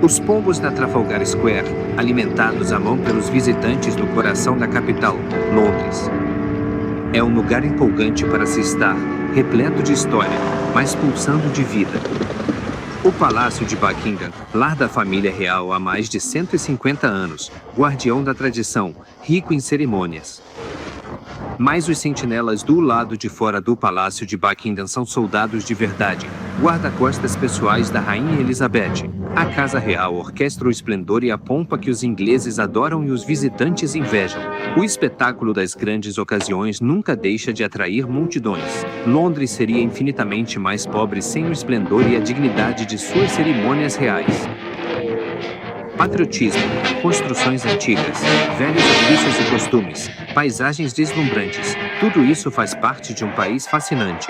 Os pombos da Trafalgar Square, alimentados à mão pelos visitantes no coração da capital, Londres. É um lugar empolgante para se estar, repleto de história, mas pulsando de vida. O Palácio de Buckingham, lar da família real há mais de 150 anos, guardião da tradição, rico em cerimônias. Mas os sentinelas do lado de fora do Palácio de Buckingham são soldados de verdade, guarda-costas pessoais da Rainha Elizabeth. A Casa Real orquestra o esplendor e a pompa que os ingleses adoram e os visitantes invejam. O espetáculo das grandes ocasiões nunca deixa de atrair multidões. Londres seria infinitamente mais pobre sem o esplendor e a dignidade de suas cerimônias reais. Patriotismo, construções antigas, velhos ofícios e costumes, paisagens deslumbrantes, tudo isso faz parte de um país fascinante.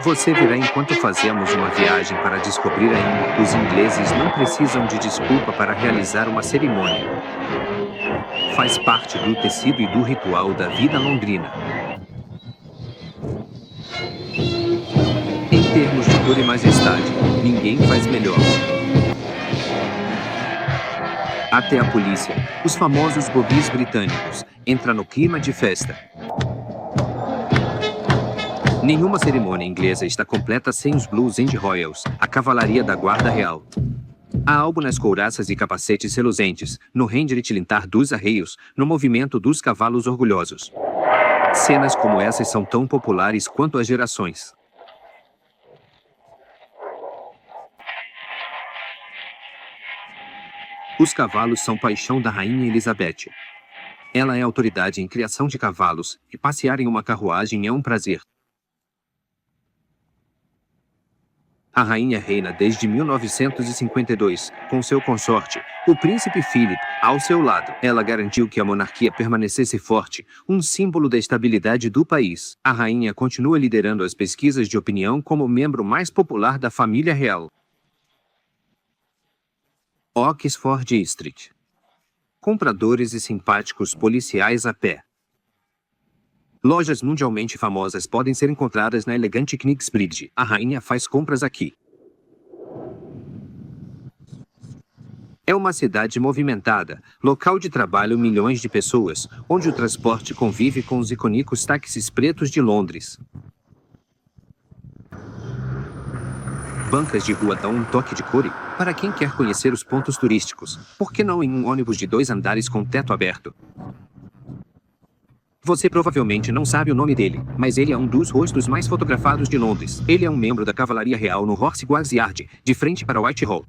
Você verá enquanto fazemos uma viagem para descobrir ainda. Os ingleses não precisam de desculpa para realizar uma cerimônia. Faz parte do tecido e do ritual da vida londrina. Em termos de cor e majestade, ninguém faz melhor. Até a polícia, os famosos bobbies britânicos, entra no clima de festa. Nenhuma cerimônia inglesa está completa sem os Blues and Royals, a cavalaria da Guarda Real. Há algo nas couraças e capacetes reluzentes, no render e tilintar dos arreios, no movimento dos cavalos orgulhosos. Cenas como essas são tão populares quanto as gerações. Os cavalos são paixão da Rainha Elizabeth. Ela é autoridade em criação de cavalos, e passear em uma carruagem é um prazer. A rainha reina desde 1952, com seu consorte, o príncipe Philip, ao seu lado. Ela garantiu que a monarquia permanecesse forte, um símbolo da estabilidade do país. A rainha continua liderando as pesquisas de opinião como o membro mais popular da família real. Oxford Street. Compradores e simpáticos policiais a pé. Lojas mundialmente famosas podem ser encontradas na elegante Knightsbridge. A rainha faz compras aqui. É uma cidade movimentada, local de trabalho milhões de pessoas, onde o transporte convive com os icônicos táxis pretos de Londres. Bancas de rua dão um toque de cor para quem quer conhecer os pontos turísticos. Por que não em um ônibus de 2 andares com teto aberto? Você provavelmente não sabe o nome dele, mas ele é um dos rostos mais fotografados de Londres. Ele é um membro da Cavalaria Real no Horse Guards Yard, de frente para Whitehall.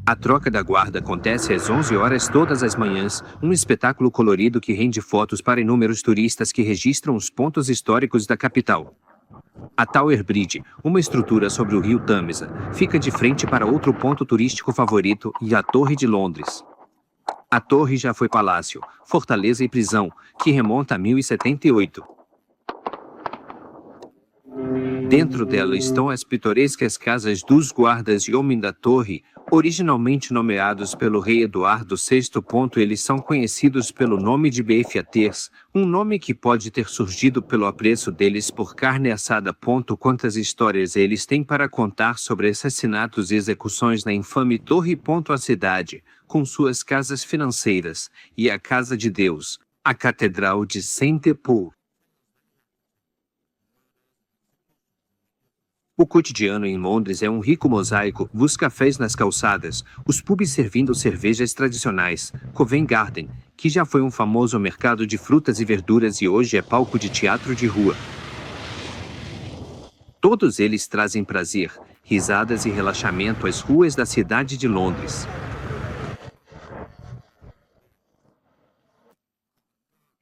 A troca da guarda acontece às 11 horas todas as manhãs, um espetáculo colorido que rende fotos para inúmeros turistas que registram os pontos históricos da capital. A Tower Bridge, uma estrutura sobre o rio Tâmisa, fica de frente para outro ponto turístico favorito e a Torre de Londres. A torre já foi palácio, fortaleza e prisão, que remonta a 1078. Dentro dela estão as pitorescas casas dos guardas de homem da torre, originalmente nomeados pelo rei Eduardo VI. Eles são conhecidos pelo nome de Beefeaters, um nome que pode ter surgido pelo apreço deles por carne assada. Quantas histórias eles têm para contar sobre assassinatos e execuções na infame torre. A cidade, com suas casas financeiras, e a Casa de Deus, a Catedral de St. Paul. O cotidiano em Londres é um rico mosaico, os cafés nas calçadas, os pubs servindo cervejas tradicionais, Covent Garden, que já foi um famoso mercado de frutas e verduras e hoje é palco de teatro de rua. Todos eles trazem prazer, risadas e relaxamento às ruas da cidade de Londres.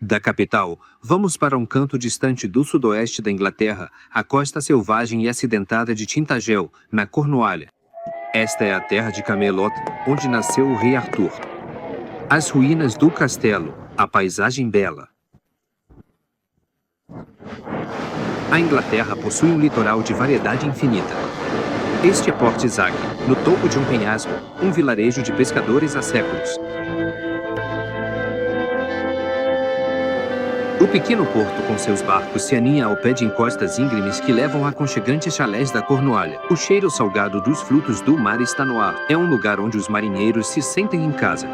Da capital, vamos para um canto distante do sudoeste da Inglaterra, a costa selvagem e acidentada de Tintagel, na Cornualha. Esta é a terra de Camelot, onde nasceu o rei Arthur. As ruínas do castelo, a paisagem bela. A Inglaterra possui um litoral de variedade infinita. Este é Port Isaac, no topo de um penhasco, um vilarejo de pescadores há séculos. O pequeno porto com seus barcos se aninha ao pé de encostas íngremes que levam a aconchegantes chalés da Cornualha. O cheiro salgado dos frutos do mar está no ar. É um lugar onde os marinheiros se sentem em casa.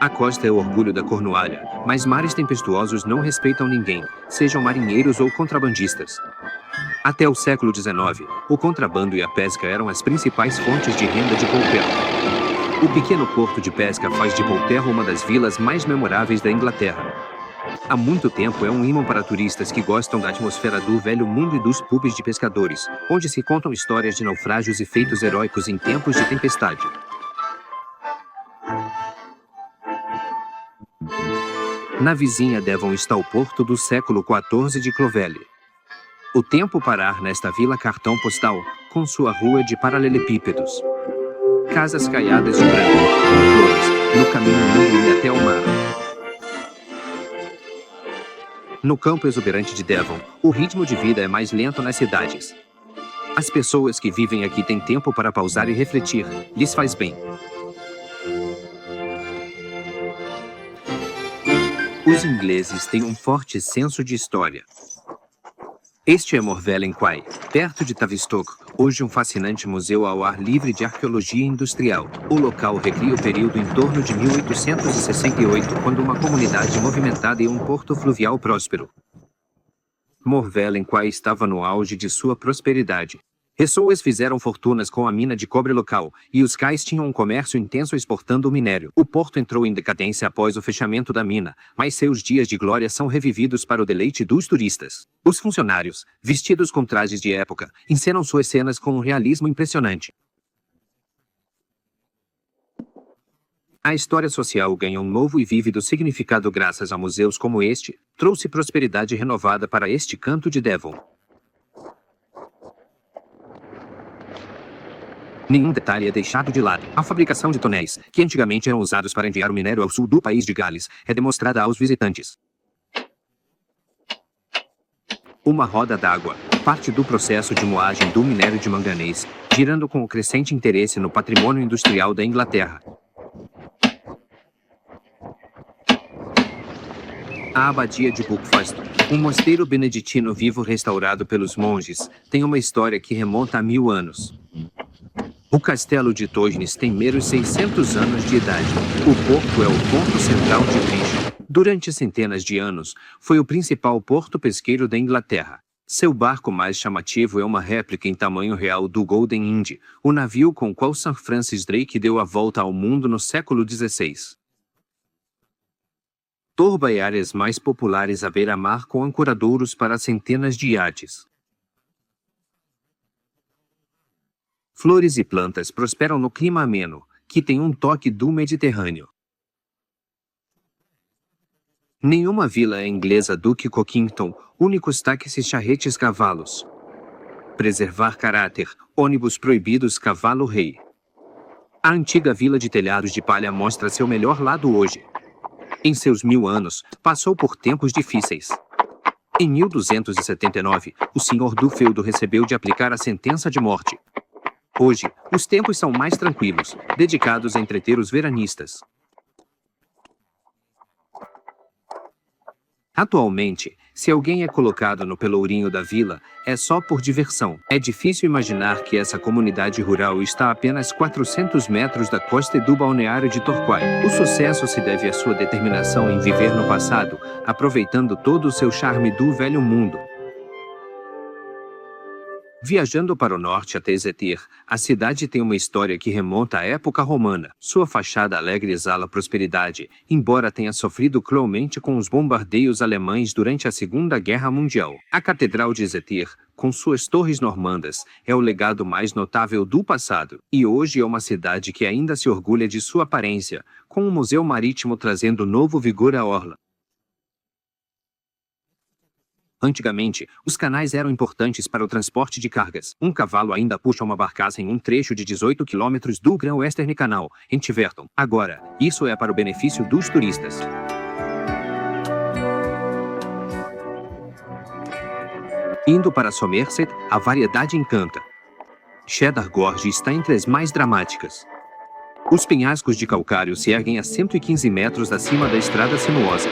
A costa é o orgulho da Cornualha, mas mares tempestuosos não respeitam ninguém, sejam marinheiros ou contrabandistas. Até o século XIX, o contrabando e a pesca eram as principais fontes de renda de Polperro. O pequeno porto de pesca faz de Polperro uma das vilas mais memoráveis da Inglaterra. Há muito tempo é um imã para turistas que gostam da atmosfera do velho mundo e dos pubs de pescadores, onde se contam histórias de naufrágios e feitos heróicos em tempos de tempestade. Na vizinha Devon está o porto do século XIV de Clovelly. O tempo parar nesta vila cartão postal, com sua rua de paralelepípedos. Casas caiadas de branco, com flores, no caminho mundo e até o mar. No campo exuberante de Devon, o ritmo de vida é mais lento nas cidades. As pessoas que vivem aqui têm tempo para pausar e refletir, lhes faz bem. Os ingleses têm um forte senso de história. Este é Morvell Quay, perto de Tavistock, hoje um fascinante museu ao ar livre de arqueologia industrial. O local recria o período em torno de 1868, quando uma comunidade movimentada e um porto fluvial próspero. Morvell Quay estava no auge de sua prosperidade. Pessoas fizeram fortunas com a mina de cobre local, e os cais tinham um comércio intenso exportando o minério. O porto entrou em decadência após o fechamento da mina, mas seus dias de glória são revividos para o deleite dos turistas. Os funcionários, vestidos com trajes de época, encenam suas cenas com um realismo impressionante. A história social ganha um novo e vívido significado graças a museus como este, trouxe prosperidade renovada para este canto de Devon. Nenhum detalhe é deixado de lado. A fabricação de tonéis, que antigamente eram usados para enviar o minério ao sul do país de Gales, é demonstrada aos visitantes. Uma roda d'água, parte do processo de moagem do minério de manganês, girando com o crescente interesse no patrimônio industrial da Inglaterra. A abadia de Buckfast, um mosteiro beneditino vivo restaurado pelos monges, tem uma história que remonta a 1000 anos. O castelo de Tognes tem meros 600 anos de idade. O porto é o ponto central de Grange. Durante centenas de anos, foi o principal porto pesqueiro da Inglaterra. Seu barco mais chamativo é uma réplica em tamanho real do Golden Indy, o navio com o qual Sir Francis Drake deu a volta ao mundo no século XVI. Torba e áreas mais populares à beira-mar com ancoradouros para centenas de iates. Flores e plantas prosperam no clima ameno, que tem um toque do Mediterrâneo. Nenhuma vila é inglesa do que Cockington, únicos táxis charretes cavalos. Preservar caráter, ônibus proibidos cavalo-rei. A antiga vila de telhados de palha mostra seu melhor lado hoje. Em seus 1000 anos, passou por tempos difíceis. Em 1279, o senhor do feudo recebeu de aplicar a sentença de morte. Hoje, os tempos são mais tranquilos, dedicados a entreter os veranistas. Atualmente, se alguém é colocado no pelourinho da vila, é só por diversão. É difícil imaginar que essa comunidade rural está a apenas 400 metros da costa e do balneário de Torquay. O sucesso se deve à sua determinação em viver no passado, aproveitando todo o seu charme do velho mundo. Viajando para o norte até Exeter, a cidade tem uma história que remonta à época romana. Sua fachada alegre exala prosperidade, embora tenha sofrido cruelmente com os bombardeios alemães durante a Segunda Guerra Mundial. A Catedral de Exeter, com suas torres normandas, é o legado mais notável do passado, e hoje é uma cidade que ainda se orgulha de sua aparência, com um museu marítimo trazendo novo vigor à orla. Antigamente, os canais eram importantes para o transporte de cargas. Um cavalo ainda puxa uma barcaça em um trecho de 18 quilômetros do Grand Western Canal, em Tiverton. Agora, isso é para o benefício dos turistas. Indo para Somerset, a variedade encanta. Cheddar Gorge está entre as mais dramáticas. Os penhascos de calcário se erguem a 115 metros acima da estrada sinuosa.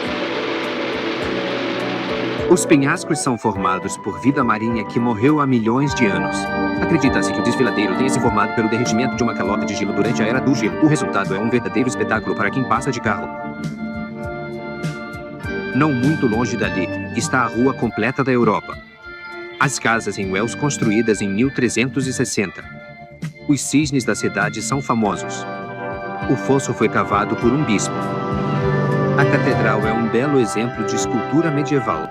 Os penhascos são formados por vida marinha que morreu há milhões de anos. Acredita-se que o desfiladeiro tenha se formado pelo derretimento de uma calote de gelo durante a Era do Gelo. O resultado é um verdadeiro espetáculo para quem passa de carro. Não muito longe dali, está a rua completa da Europa. As casas em Wells construídas em 1360. Os cisnes da cidade são famosos. O fosso foi cavado por um bispo. A catedral é um belo exemplo de escultura medieval.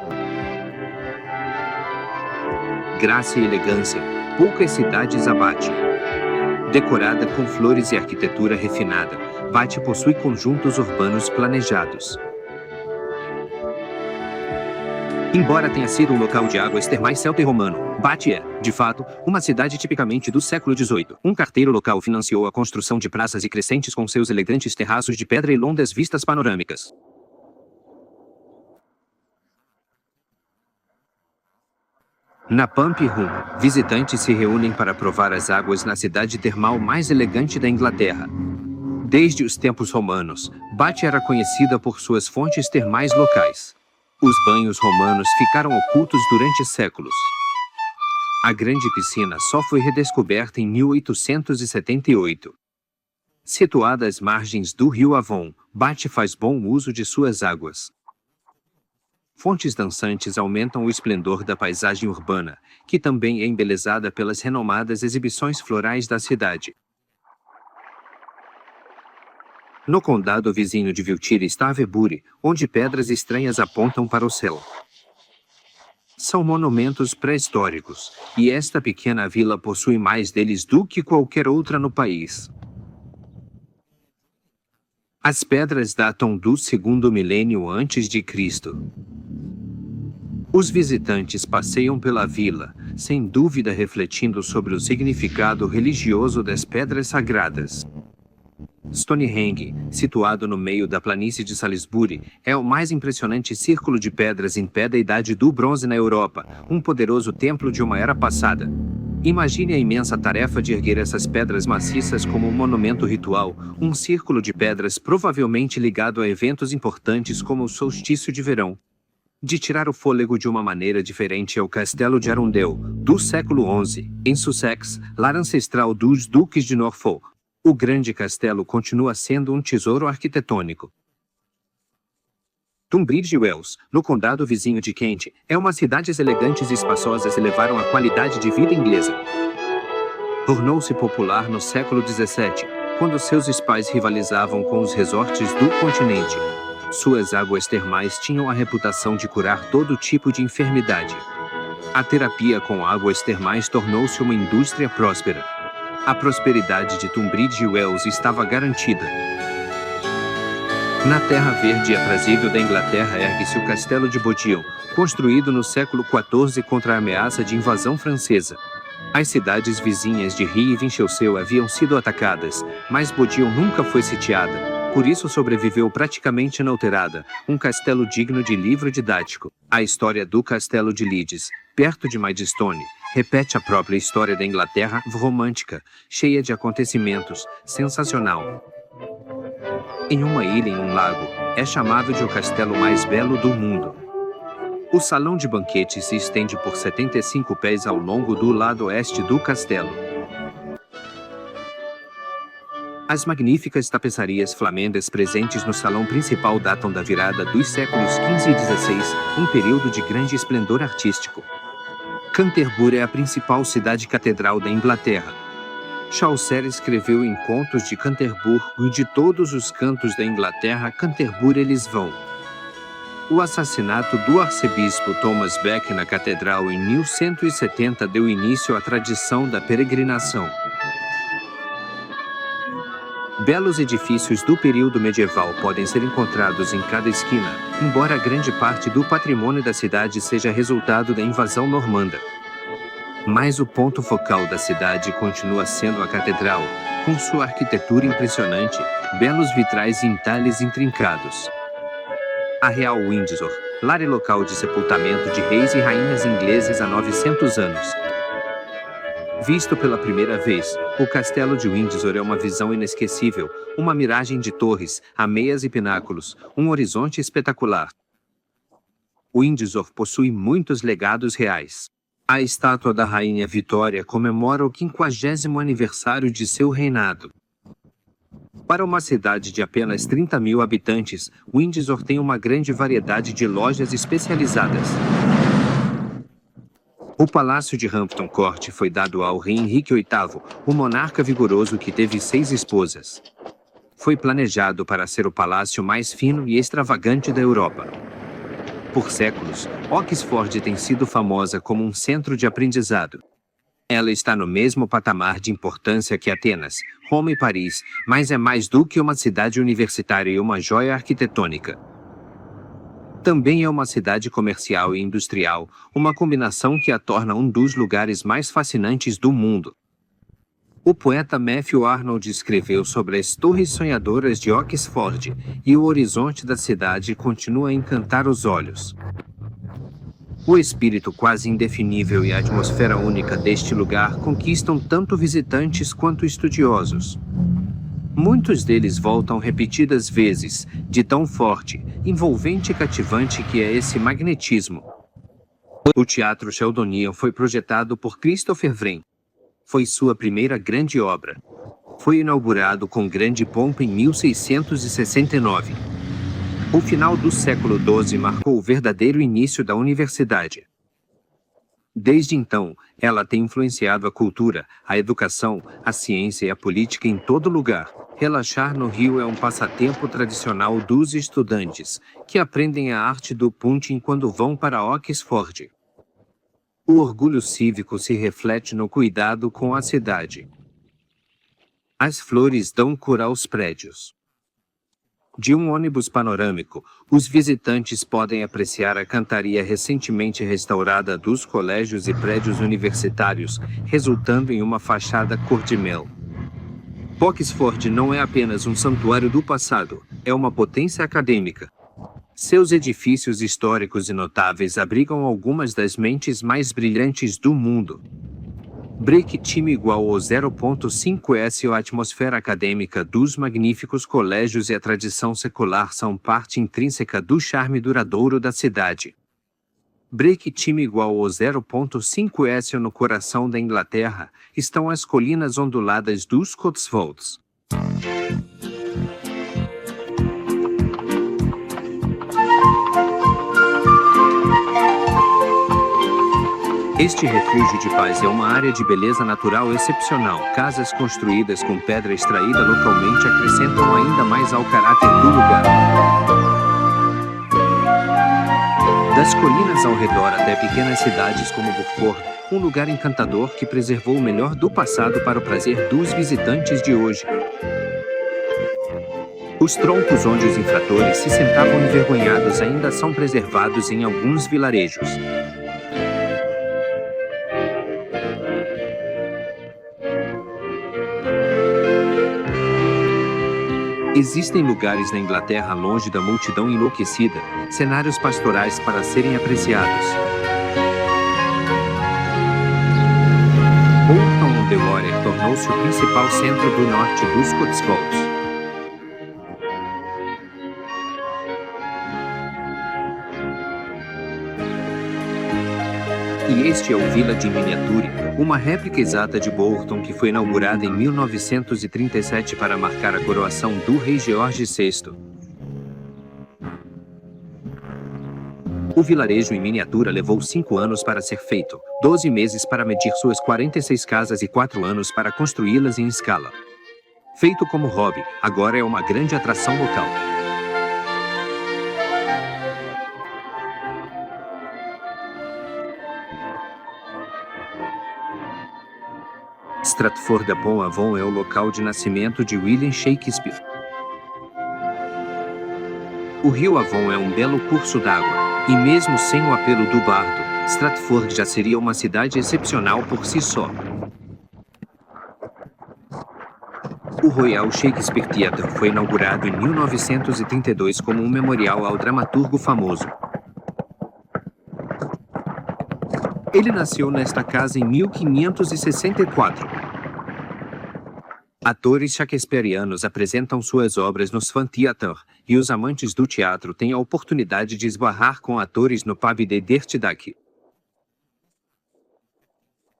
Graça e elegância, poucas cidades abate. Decorada com flores e arquitetura refinada, Bath possui conjuntos urbanos planejados. Embora tenha sido um local de águas termais celta e romano, Bath é, de fato, uma cidade tipicamente do século XVIII. Um carteiro local financiou a construção de praças e crescentes com seus elegantes terraços de pedra e longas vistas panorâmicas. Na Pump Room, visitantes se reúnem para provar as águas na cidade termal mais elegante da Inglaterra. Desde os tempos romanos, Bath era conhecida por suas fontes termais locais. Os banhos romanos ficaram ocultos durante séculos. A grande piscina só foi redescoberta em 1878. Situada às margens do rio Avon, Bath faz bom uso de suas águas. Fontes dançantes aumentam o esplendor da paisagem urbana, que também é embelezada pelas renomadas exibições florais da cidade. No condado vizinho de Wiltshire está Avebury, onde pedras estranhas apontam para o céu. São monumentos pré-históricos, e esta pequena vila possui mais deles do que qualquer outra no país. As pedras datam do segundo milênio antes de Cristo. Os visitantes passeiam pela vila, sem dúvida refletindo sobre o significado religioso das pedras sagradas. Stonehenge, situado no meio da planície de Salisbury, é o mais impressionante círculo de pedras em pé da Idade do Bronze na Europa, um poderoso templo de uma era passada. Imagine a imensa tarefa de erguer essas pedras maciças como um monumento ritual, um círculo de pedras provavelmente ligado a eventos importantes como o solstício de verão. De tirar o fôlego de uma maneira diferente é o Castelo de Arundel, do século XI, em Sussex, lar ancestral dos duques de Norfolk. O grande castelo continua sendo um tesouro arquitetônico. Tunbridge Wells, no condado vizinho de Kent, é uma cidade elegantes e espaçosas elevaram a qualidade de vida inglesa. Tornou-se popular no século XVII, quando seus spas rivalizavam com os resorts do continente. Suas águas termais tinham a reputação de curar todo tipo de enfermidade. A terapia com águas termais tornou-se uma indústria próspera. A prosperidade de Tunbridge Wells estava garantida. Na terra verde e aprazível da Inglaterra ergue-se o Castelo de Bodillon, construído no século XIV contra a ameaça de invasão francesa. As cidades vizinhas de Rie e Winchelsea haviam sido atacadas, mas Bodillon nunca foi sitiada. Por isso sobreviveu praticamente inalterada, um castelo digno de livro didático. A história do Castelo de Leeds, perto de Maidstone, repete a própria história da Inglaterra romântica, cheia de acontecimentos, sensacional. Em uma ilha em um lago, é chamado de o castelo mais belo do mundo. O salão de banquetes se estende por 75 pés ao longo do lado oeste do castelo. As magníficas tapeçarias flamengas presentes no salão principal datam da virada dos séculos XV e XVI, um período de grande esplendor artístico. Canterbury é a principal cidade catedral da Inglaterra. Chaucer escreveu em Contos de Canterbury: de todos os cantos da Inglaterra, Canterbury eles vão. O assassinato do arcebispo Thomas Becket na catedral em 1170 deu início à tradição da peregrinação. Belos edifícios do período medieval podem ser encontrados em cada esquina, embora grande parte do patrimônio da cidade seja resultado da invasão normanda. Mas o ponto focal da cidade continua sendo a catedral, com sua arquitetura impressionante, belos vitrais e entalhes intrincados. A Real Windsor, lar e local de sepultamento de reis e rainhas ingleses há 900 anos. Visto pela primeira vez, o Castelo de Windsor é uma visão inesquecível, uma miragem de torres, ameias e pináculos, um horizonte espetacular. Windsor possui muitos legados reais. A estátua da Rainha Vitória comemora o 50º aniversário de seu reinado. Para uma cidade de apenas 30 mil habitantes, Windsor tem uma grande variedade de lojas especializadas. O Palácio de Hampton Court foi dado ao rei Henrique VIII, um monarca vigoroso que teve 6 esposas. Foi planejado para ser o palácio mais fino e extravagante da Europa. Por séculos, Oxford tem sido famosa como um centro de aprendizado. Ela está no mesmo patamar de importância que Atenas, Roma e Paris, mas é mais do que uma cidade universitária e uma joia arquitetônica. Também é uma cidade comercial e industrial, uma combinação que a torna um dos lugares mais fascinantes do mundo. O poeta Matthew Arnold escreveu sobre as torres sonhadoras de Oxford, e o horizonte da cidade continua a encantar os olhos. O espírito quase indefinível e a atmosfera única deste lugar conquistam tanto visitantes quanto estudiosos. Muitos deles voltam repetidas vezes, de tão forte, envolvente e cativante que é esse magnetismo. O Teatro Sheldonian foi projetado por Christopher Wren. Foi sua primeira grande obra. Foi inaugurado com grande pompa em 1669. O final do século XII marcou o verdadeiro início da universidade. Desde então, ela tem influenciado a cultura, a educação, a ciência e a política em todo lugar. Relaxar no Rio é um passatempo tradicional dos estudantes, que aprendem a arte do punting quando vão para Oxford. O orgulho cívico se reflete no cuidado com a cidade. As flores dão cor aos prédios. De um ônibus panorâmico, os visitantes podem apreciar a cantaria recentemente restaurada dos colégios e prédios universitários, resultando em uma fachada cor-de-mel. Oxford não é apenas um santuário do passado, é uma potência acadêmica. Seus edifícios históricos e notáveis abrigam algumas das mentes mais brilhantes do mundo. Brick time igual ao 0.5S. A atmosfera acadêmica dos magníficos colégios e a tradição secular são parte intrínseca do charme duradouro da cidade. Brick time igual ao 0.5S. No coração da Inglaterra, estão as colinas onduladas dos Cotswolds. Este refúgio de paz é uma área de beleza natural excepcional. Casas construídas com pedra extraída localmente acrescentam ainda mais ao caráter do lugar. Das colinas ao redor até pequenas cidades como Burford, um lugar encantador que preservou o melhor do passado para o prazer dos visitantes de hoje. Os troncos onde os infratores se sentavam envergonhados ainda são preservados em alguns vilarejos. Existem lugares na Inglaterra longe da multidão enlouquecida, cenários pastorais para serem apreciados. Bolton-on-the-Water tornou-se o principal centro do norte dos Cotswolds. E este é o Village em miniature, uma réplica exata de Bolton que foi inaugurada em 1937 para marcar a coroação do rei George VI. O vilarejo em miniatura levou 5 anos para ser feito, 12 meses para medir suas 46 casas e 4 anos para construí-las em escala. Feito como hobby, agora é uma grande atração local. Stratford-upon-Avon é o local de nascimento de William Shakespeare. O rio Avon é um belo curso d'água, e mesmo sem o apelo do bardo, Stratford já seria uma cidade excepcional por si só. O Royal Shakespeare Theatre foi inaugurado em 1932 como um memorial ao dramaturgo famoso. Ele nasceu nesta casa em 1564. Atores shakespearianos apresentam suas obras no Swan Theatre, e os amantes do teatro têm a oportunidade de esbarrar com atores no pub de Dirty Duck.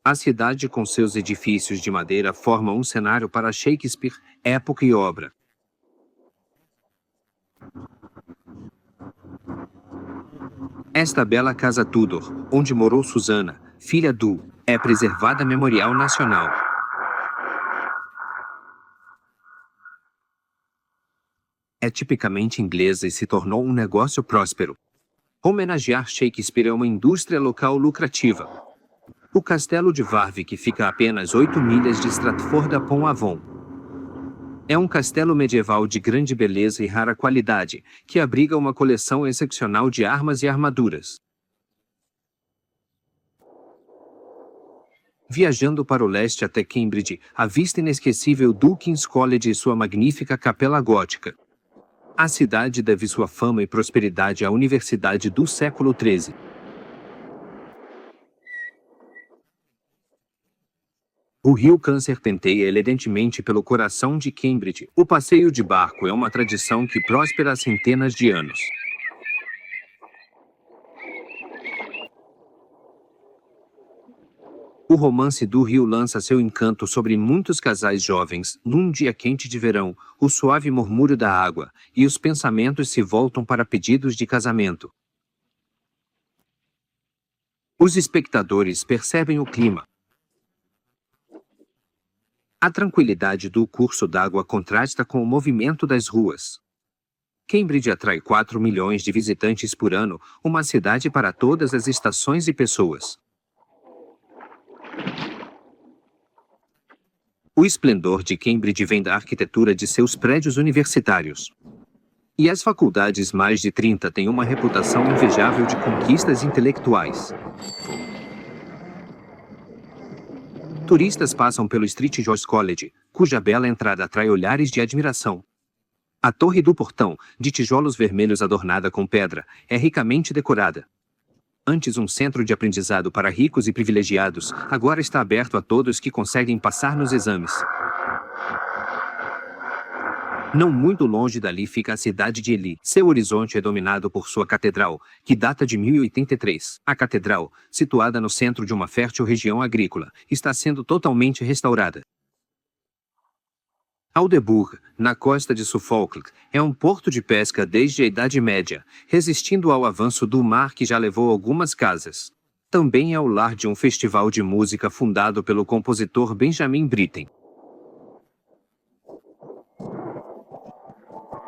A cidade com seus edifícios de madeira forma um cenário para Shakespeare, época e obra. Esta bela casa Tudor, onde morou Susana, filha do, é preservada Memorial Nacional. É tipicamente inglesa e se tornou um negócio próspero. Homenagear Shakespeare é uma indústria local lucrativa. O castelo de Warwick fica a apenas 8 milhas de Stratford-upon-Avon. É um castelo medieval de grande beleza e rara qualidade, que abriga uma coleção excepcional de armas e armaduras. Viajando para o leste até Cambridge, a vista inesquecível do King's College e sua magnífica capela gótica. A cidade deve sua fama e prosperidade à Universidade do século XIII. O rio Cam serpenteia elegantemente pelo coração de Cambridge. O passeio de barco é uma tradição que prospera há centenas de anos. O romance do rio lança seu encanto sobre muitos casais jovens, num dia quente de verão, o suave murmúrio da água, e os pensamentos se voltam para pedidos de casamento. Os espectadores percebem o clima. A tranquilidade do curso d'água contrasta com o movimento das ruas. Cambridge atrai 4 milhões de visitantes por ano, uma cidade para todas as estações e pessoas. O esplendor de Cambridge vem da arquitetura de seus prédios universitários. E as faculdades mais de 30 têm uma reputação invejável de conquistas intelectuais. Turistas passam pelo St. George's College, cuja bela entrada atrai olhares de admiração. A Torre do Portão, de tijolos vermelhos adornada com pedra, é ricamente decorada. Antes um centro de aprendizado para ricos e privilegiados, agora está aberto a todos que conseguem passar nos exames. Não muito longe dali fica a cidade de Ely. Seu horizonte é dominado por sua catedral, que data de 1083. A catedral, situada no centro de uma fértil região agrícola, está sendo totalmente restaurada. Aldeburgh, na costa de Suffolk, é um porto de pesca desde a Idade Média, resistindo ao avanço do mar que já levou algumas casas. Também é o lar de um festival de música fundado pelo compositor Benjamin Britten.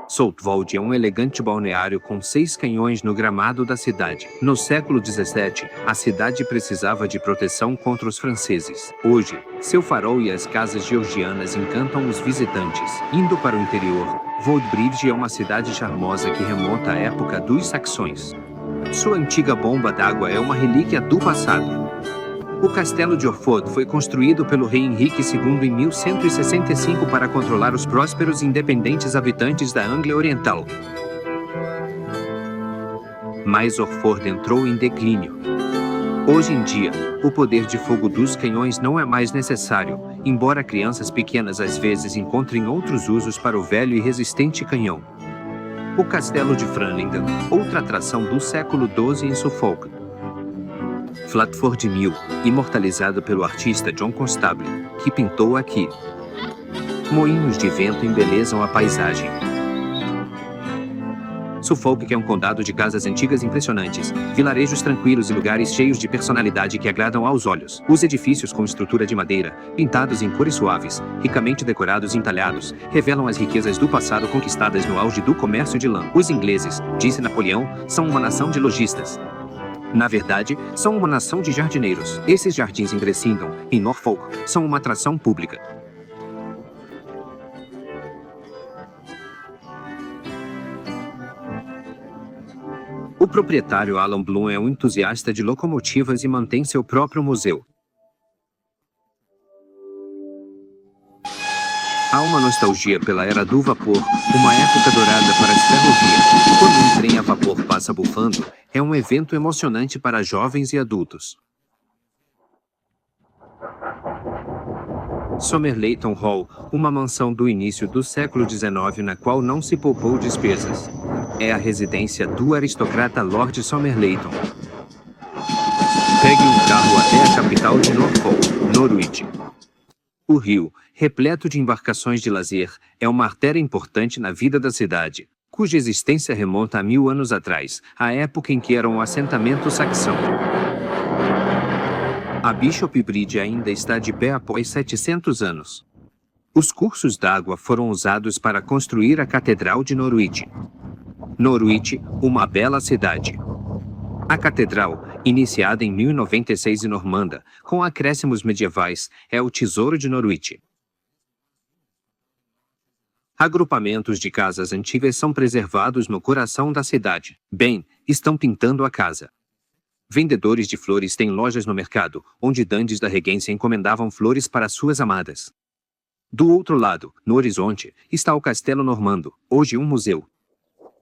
Saltwald é um elegante balneário com 6 canhões no gramado da cidade. No século XVII, a cidade precisava de proteção contra os franceses. Hoje, seu farol e as casas georgianas encantam os visitantes. Indo para o interior, Woodbridge é uma cidade charmosa que remonta à época dos saxões. Sua antiga bomba d'água é uma relíquia do passado. O castelo de Orford foi construído pelo rei Henrique II em 1165 para controlar os prósperos e independentes habitantes da Anglia Oriental. Mas Orford entrou em declínio. Hoje em dia, o poder de fogo dos canhões não é mais necessário, embora crianças pequenas às vezes encontrem outros usos para o velho e resistente canhão. O Castelo de Framlingham, outra atração do século XII em Suffolk. Flatford Mill, imortalizado pelo artista John Constable, que pintou aqui. Moinhos de vento embelezam a paisagem. Suffolk é um condado de casas antigas impressionantes, vilarejos tranquilos e lugares cheios de personalidade que agradam aos olhos. Os edifícios com estrutura de madeira, pintados em cores suaves, ricamente decorados e entalhados, revelam as riquezas do passado conquistadas no auge do comércio de lã. Os ingleses, disse Napoleão, são uma nação de lojistas. Na verdade, são uma nação de jardineiros. Esses jardins em Gressington, em Norfolk, são uma atração pública. O proprietário Alan Bloom é um entusiasta de locomotivas e mantém seu próprio museu. Há uma nostalgia pela era do vapor, uma época dourada para as ferrovias. Quando um trem a vapor passa bufando, é um evento emocionante para jovens e adultos. Somerleyton Hall, uma mansão do início do século XIX na qual não se poupou despesas. É a residência do aristocrata Lord Somerleyton. Pegue um carro até a capital de Norfolk, Norwich. O rio, repleto de embarcações de lazer, é uma artéria importante na vida da cidade, cuja existência remonta a 1000 anos atrás, a época em que era um assentamento saxão. A Bishop Bridge ainda está de pé após 700 anos. Os cursos d'água foram usados para construir a Catedral de Norwich. Norwich, uma bela cidade. A catedral, iniciada em 1096 em Normanda, com acréscimos medievais, é o tesouro de Norwich. Agrupamentos de casas antigas são preservados no coração da cidade. Bem, estão pintando a casa. Vendedores de flores têm lojas no mercado, onde dandies da regência encomendavam flores para suas amadas. Do outro lado, no horizonte, está o Castelo Normando, hoje um museu.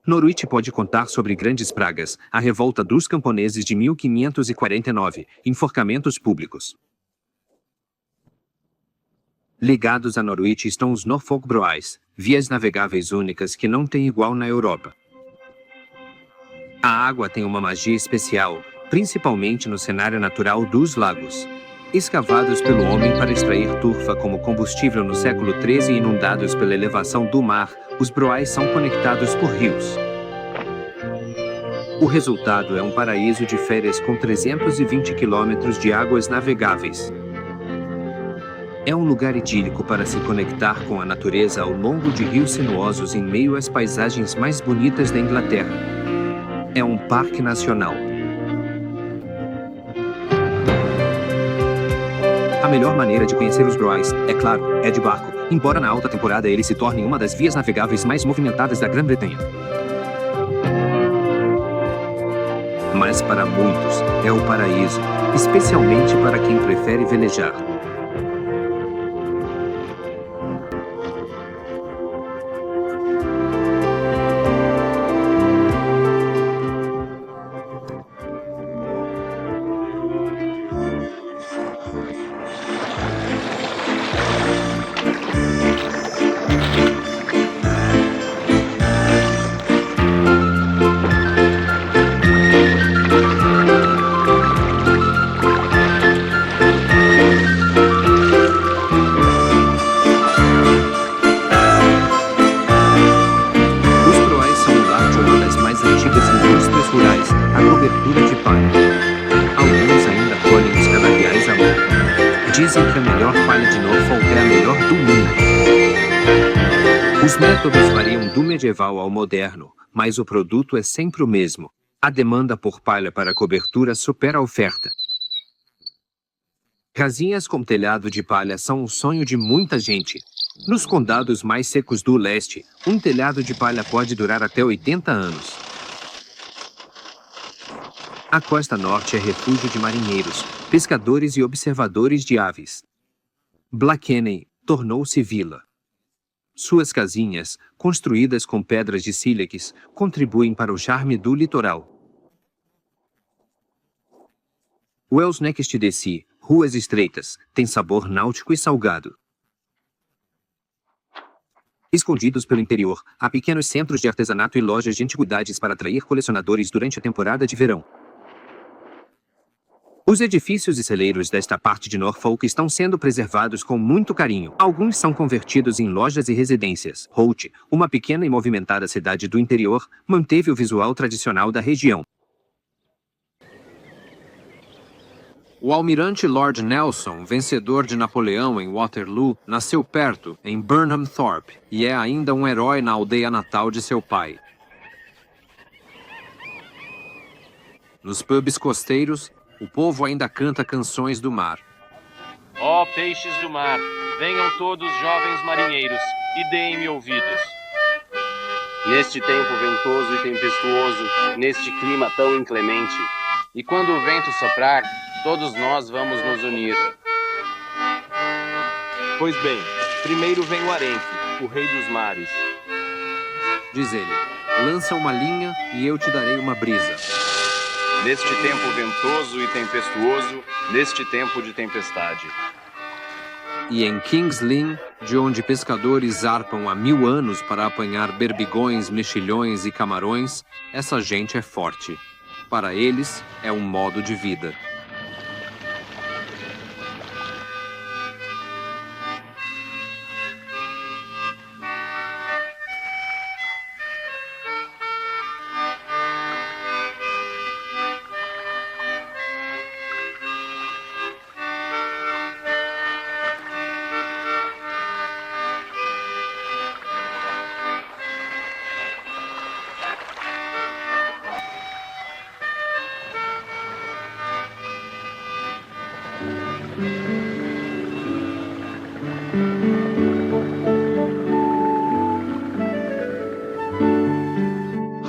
Norwich pode contar sobre grandes pragas, a revolta dos camponeses de 1549, enforcamentos públicos. Ligados a Norwich estão os Norfolk Broads, vias navegáveis únicas que não têm igual na Europa. A água tem uma magia especial, principalmente no cenário natural dos lagos. Escavados pelo homem para extrair turfa como combustível no século XIII e inundados pela elevação do mar, os broais são conectados por rios. O resultado é um paraíso de férias com 320 quilômetros de águas navegáveis. É um lugar idílico para se conectar com a natureza ao longo de rios sinuosos em meio às paisagens mais bonitas da Inglaterra. É um parque nacional. A melhor maneira de conhecer os Broads, é claro, é de barco, embora na alta temporada eles se tornem uma das vias navegáveis mais movimentadas da Grã-Bretanha. Mas para muitos, é o paraíso, especialmente para quem prefere velejar. Dizem que a melhor palha de Norfolk é a melhor do mundo. Os métodos variam do medieval ao moderno, mas o produto é sempre o mesmo. A demanda por palha para cobertura supera a oferta. Casinhas com telhado de palha são o sonho de muita gente. Nos condados mais secos do leste, um telhado de palha pode durar até 80 anos. A costa norte é refúgio de marinheiros, pescadores e observadores de aves. Blakeney tornou-se vila. Suas casinhas, construídas com pedras de sílex, contribuem para o charme do litoral. Wells Next de Sea, ruas estreitas, tem sabor náutico e salgado. Escondidos pelo interior, há pequenos centros de artesanato e lojas de antiguidades para atrair colecionadores durante a temporada de verão. Os edifícios e celeiros desta parte de Norfolk estão sendo preservados com muito carinho. Alguns são convertidos em lojas e residências. Holt, uma pequena e movimentada cidade do interior, manteve o visual tradicional da região. O almirante Lord Nelson, vencedor de Napoleão em Waterloo, nasceu perto, em Burnham Thorpe, e é ainda um herói na aldeia natal de seu pai. Nos pubs costeiros, o povo ainda canta canções do mar. Ó peixes do mar, venham todos jovens marinheiros e deem-me ouvidos. Neste tempo ventoso e tempestuoso, neste clima tão inclemente, E quando o vento soprar, todos nós vamos nos unir. pois bem, primeiro vem o Arenque, o rei dos mares. Diz ele, lança uma linha e eu te darei uma brisa. Neste tempo ventoso e tempestuoso, neste tempo de tempestade. E em King's Lynn, de onde pescadores zarpam há 1000 anos para apanhar berbigões, mexilhões e camarões, essa gente é forte. Para eles, é um modo de vida.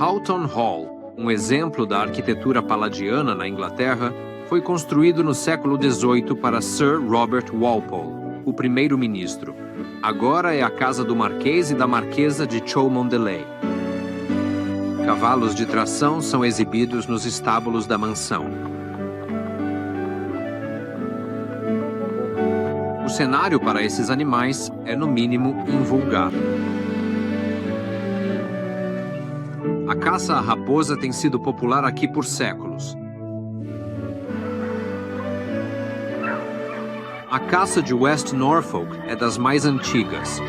Houghton Hall, um exemplo da arquitetura paladiana na Inglaterra, foi construído no século XVIII para Sir Robert Walpole, o primeiro-ministro. Agora é a casa do Marquês e da Marquesa de Cholmondeley. Cavalos de tração são exibidos nos estábulos da mansão. O cenário para esses animais é, no mínimo, invulgar. A caça à raposa tem sido popular aqui por séculos. A caça de West Norfolk é das mais antigas.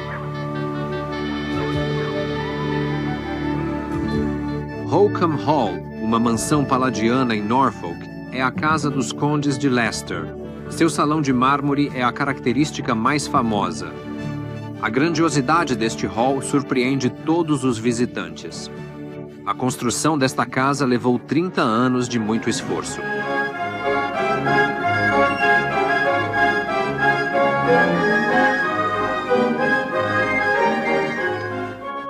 Holkham Hall, uma mansão paladiana em Norfolk, é a casa dos condes de Leicester. Seu salão de mármore é a característica mais famosa. A grandiosidade deste hall surpreende todos os visitantes. A construção desta casa levou 30 anos de muito esforço.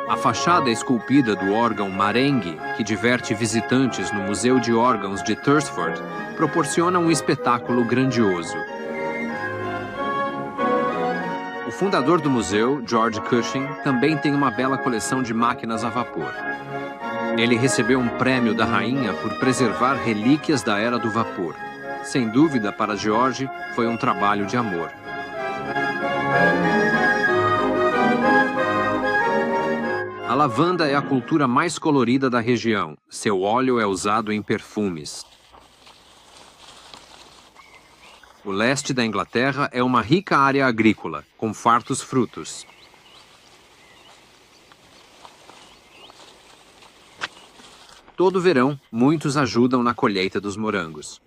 A fachada esculpida do órgão Marengue, que diverte visitantes no Museu de Órgãos de Thursford, proporciona um espetáculo grandioso. O fundador do museu, George Cushing, também tem uma bela coleção de máquinas a vapor. Ele recebeu um prêmio da rainha por preservar relíquias da era do vapor. Sem dúvida, para George, foi um trabalho de amor. A lavanda é a cultura mais colorida da região. Seu óleo é usado em perfumes. O leste da Inglaterra é uma rica área agrícola, com fartos frutos. Todo verão, muitos ajudam na colheita dos morangos.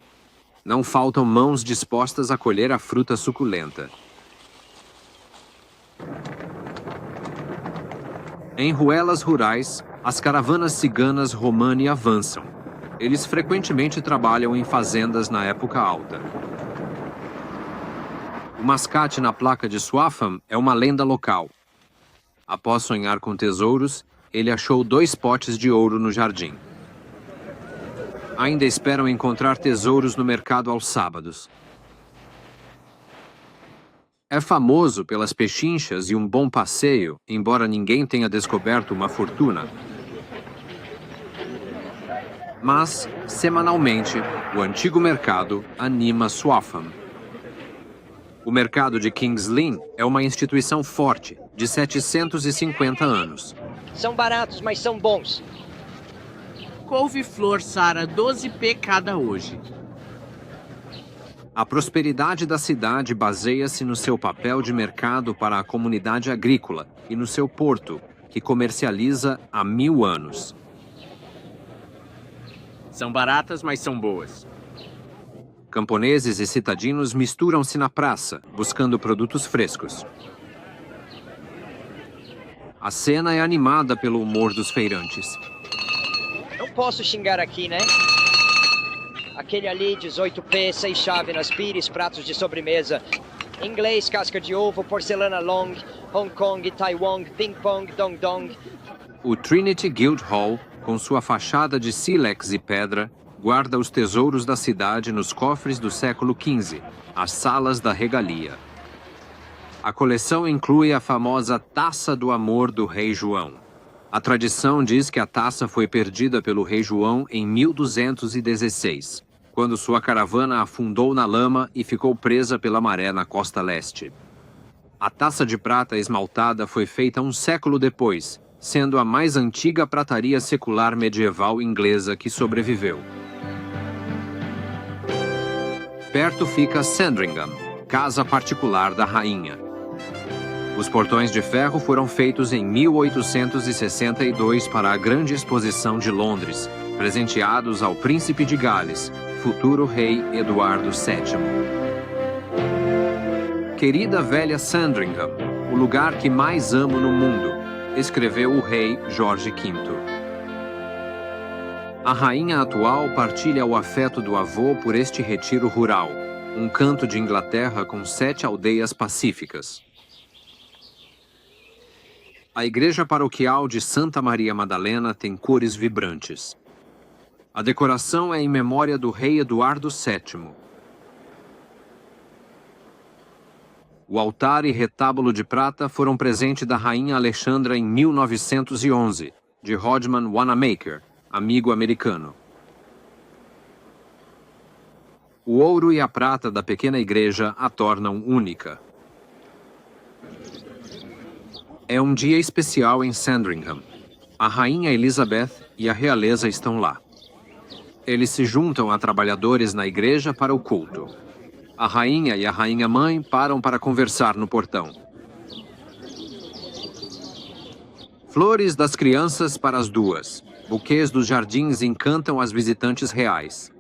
Não faltam mãos dispostas a colher a fruta suculenta. Em ruelas rurais, as caravanas ciganas romani avançam. Eles frequentemente trabalham em fazendas na época alta. O mascate na placa de Swaffham é uma lenda local. Após sonhar com tesouros, ele achou 2 potes de ouro no jardim. Ainda esperam encontrar tesouros no mercado aos sábados. É famoso pelas pechinchas e um bom passeio, embora ninguém tenha descoberto uma fortuna. Mas, semanalmente, o antigo mercado anima Swaffham. O mercado de King's Lynn é uma instituição forte, de 750 anos. São baratos, mas são bons. Couve-flor, Sara, 12p cada hoje. A prosperidade da cidade baseia-se no seu papel de mercado para a comunidade agrícola e no seu porto, que comercializa há 1000 anos. São baratas, mas são boas. Camponeses e citadinos misturam-se na praça, buscando produtos frescos. A cena é animada pelo humor dos feirantes. Não posso xingar aqui, né? Aquele ali, 18p, 6 chávenas, pires, pratos de sobremesa. Inglês, casca de ovo, porcelana long, Hong Kong, Taiwan, ping pong, dong dong. O Trinity Guildhall, com sua fachada de sílex e pedra, guarda os tesouros da cidade nos cofres do século XV, as salas da regalia. A coleção inclui a famosa Taça do Amor do Rei João. A tradição diz que a taça foi perdida pelo rei João em 1216, quando sua caravana afundou na lama e ficou presa pela maré na costa leste. A taça de prata esmaltada foi feita um século depois, sendo a mais antiga prataria secular medieval inglesa que sobreviveu. Perto fica Sandringham, casa particular da rainha. Os portões de ferro foram feitos em 1862 para a Grande Exposição de Londres, presenteados ao Príncipe de Gales, futuro rei Eduardo VII. Querida velha Sandringham, o lugar que mais amo no mundo, escreveu o rei Jorge V. A rainha atual partilha o afeto do avô por este retiro rural, um canto de Inglaterra com 7 aldeias pacíficas. A igreja paroquial de Santa Maria Madalena tem cores vibrantes. A decoração é em memória do rei Eduardo VII. O altar e retábulo de prata foram presente da rainha Alexandra em 1911, de Hodgman Wanamaker, amigo americano. O ouro e a prata da pequena igreja a tornam única. É um dia especial em Sandringham. A rainha Elizabeth e a realeza estão lá. Eles se juntam a trabalhadores na igreja para o culto. A rainha e a rainha-mãe param para conversar no portão. Flores das crianças para as duas. Buquês dos jardins encantam as visitantes reais.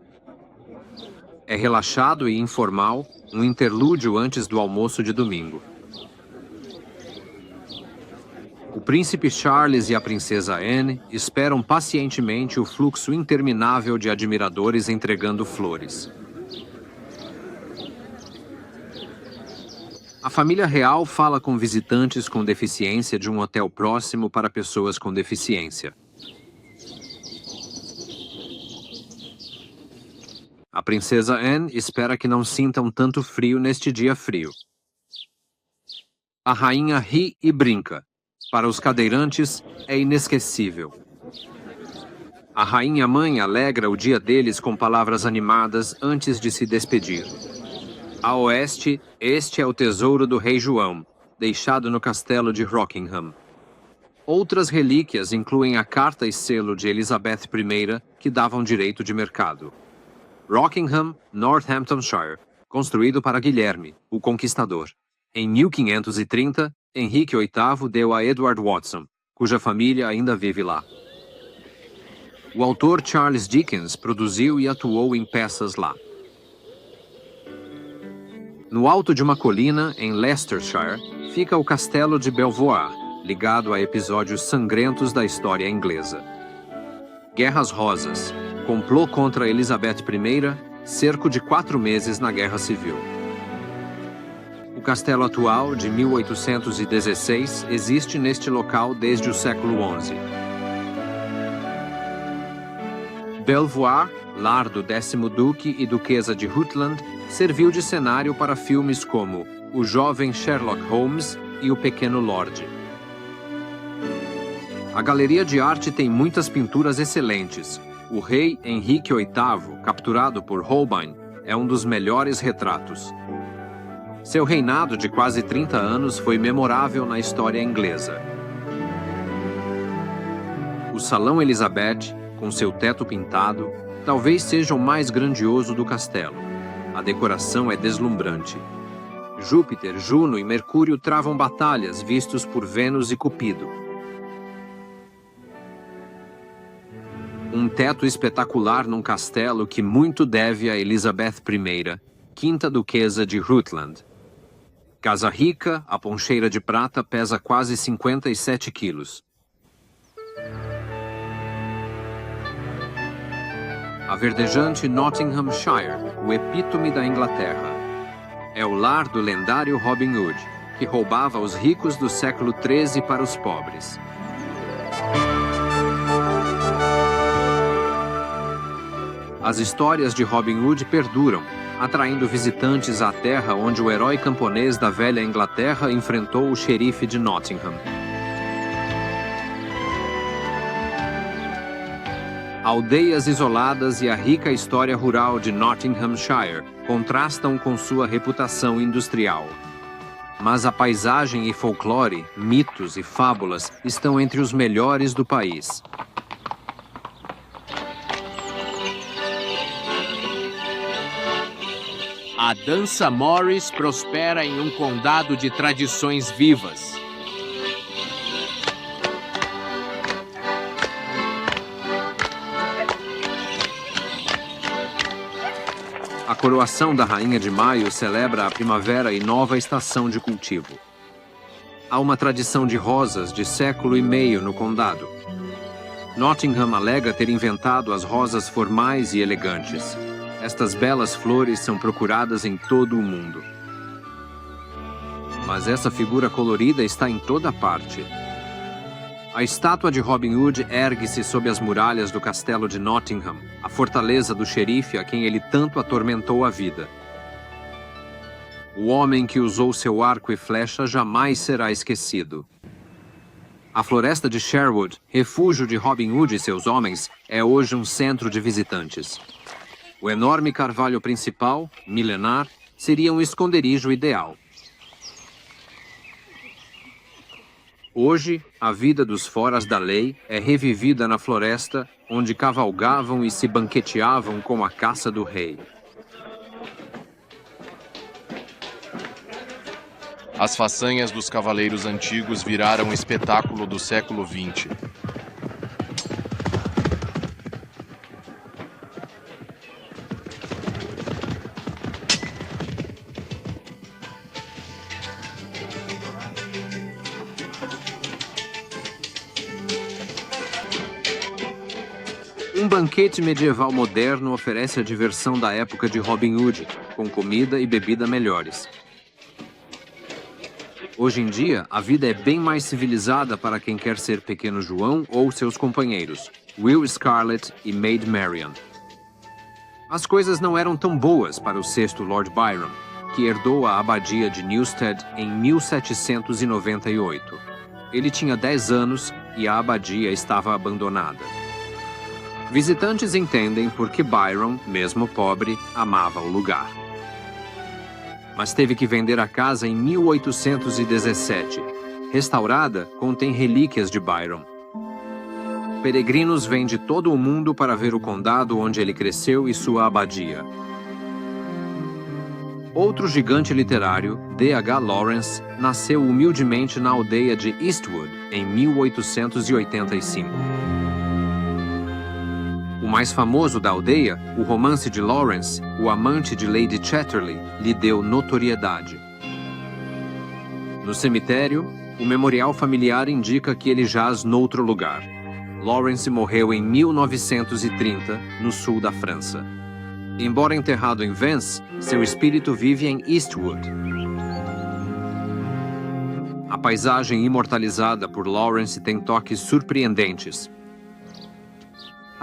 É relaxado e informal, um interlúdio antes do almoço de domingo. O príncipe Charles e a princesa Anne esperam pacientemente o fluxo interminável de admiradores entregando flores. A família real fala com visitantes com deficiência de um hotel próximo para pessoas com deficiência. A princesa Anne espera que não sintam tanto frio neste dia frio. A rainha ri e brinca. Para os cadeirantes, é inesquecível. A rainha-mãe alegra o dia deles com palavras animadas antes de se despedir. A oeste, este é o tesouro do rei João, deixado no castelo de Rockingham. Outras relíquias incluem a carta e selo de Elizabeth I, que davam direito de mercado. Rockingham, Northamptonshire, construído para Guilherme, o Conquistador. Em 1530, Henrique VIII deu a Edward Watson, cuja família ainda vive lá. O autor Charles Dickens produziu e atuou em peças lá. No alto de uma colina, em Leicestershire, fica o Castelo de Belvoir, ligado a episódios sangrentos da história inglesa. Guerras Rosas, complô contra Elizabeth I, cerco de 4 meses na Guerra Civil. O castelo atual, de 1816, existe neste local desde o século XI. Belvoir, lar do 10º Duque e Duquesa de Rutland, serviu de cenário para filmes como O Jovem Sherlock Holmes e O Pequeno Lord. A galeria de arte tem muitas pinturas excelentes. O rei Henrique VIII, capturado por Holbein, é um dos melhores retratos. Seu reinado de quase 30 anos foi memorável na história inglesa. O Salão Elizabeth, com seu teto pintado, talvez seja o mais grandioso do castelo. A decoração é deslumbrante. Júpiter, Juno e Mercúrio travam batalhas vistos por Vênus e Cupido. Um teto espetacular num castelo que muito deve a Elizabeth I, quinta duquesa de Rutland. Casa rica, a poncheira de prata pesa quase 57 quilos. A verdejante Nottinghamshire, o epítome da Inglaterra. É o lar do lendário Robin Hood, que roubava os ricos do século XIII para os pobres. As histórias de Robin Hood perduram, atraindo visitantes à terra onde o herói camponês da velha Inglaterra enfrentou o xerife de Nottingham. Aldeias isoladas e a rica história rural de Nottinghamshire contrastam com sua reputação industrial. Mas a paisagem e folclore, mitos e fábulas estão entre os melhores do país. A dança Morris prospera em um condado de tradições vivas. A coroação da Rainha de Maio celebra a primavera e nova estação de cultivo. Há uma tradição de rosas de século e meio no condado. Nottingham alega ter inventado as rosas formais e elegantes. Estas belas flores são procuradas em todo o mundo. Mas essa figura colorida está em toda parte. A estátua de Robin Hood ergue-se sob as muralhas do castelo de Nottingham, a fortaleza do xerife a quem ele tanto atormentou a vida. O homem que usou seu arco e flecha jamais será esquecido. A floresta de Sherwood, refúgio de Robin Hood e seus homens, é hoje um centro de visitantes. O enorme carvalho principal, milenar, seria um esconderijo ideal. Hoje, a vida dos foras da lei é revivida na floresta, onde cavalgavam e se banqueteavam com a caça do rei. As façanhas dos cavaleiros antigos viraram um espetáculo do século XX. Um banquete medieval moderno oferece a diversão da época de Robin Hood, com comida e bebida melhores. Hoje em dia, a vida é bem mais civilizada para quem quer ser Pequeno João ou seus companheiros, Will Scarlet e Maid Marian. As coisas não eram tão boas para o sexto Lord Byron, que herdou a abadia de Newstead em 1798. Ele tinha 10 anos e a abadia estava abandonada. Visitantes entendem porque Byron, mesmo pobre, amava o lugar. Mas teve que vender a casa em 1817. Restaurada, contém relíquias de Byron. Peregrinos vêm de todo o mundo para ver o condado onde ele cresceu e sua abadia. Outro gigante literário, D.H. Lawrence, nasceu humildemente na aldeia de Eastwood, em 1885. O mais famoso da aldeia, o romance de Lawrence, O Amante de Lady Chatterley, lhe deu notoriedade. No cemitério, o memorial familiar indica que ele jaz noutro lugar. Lawrence morreu em 1930, no sul da França. Embora enterrado em Vence, seu espírito vive em Eastwood. A paisagem imortalizada por Lawrence tem toques surpreendentes.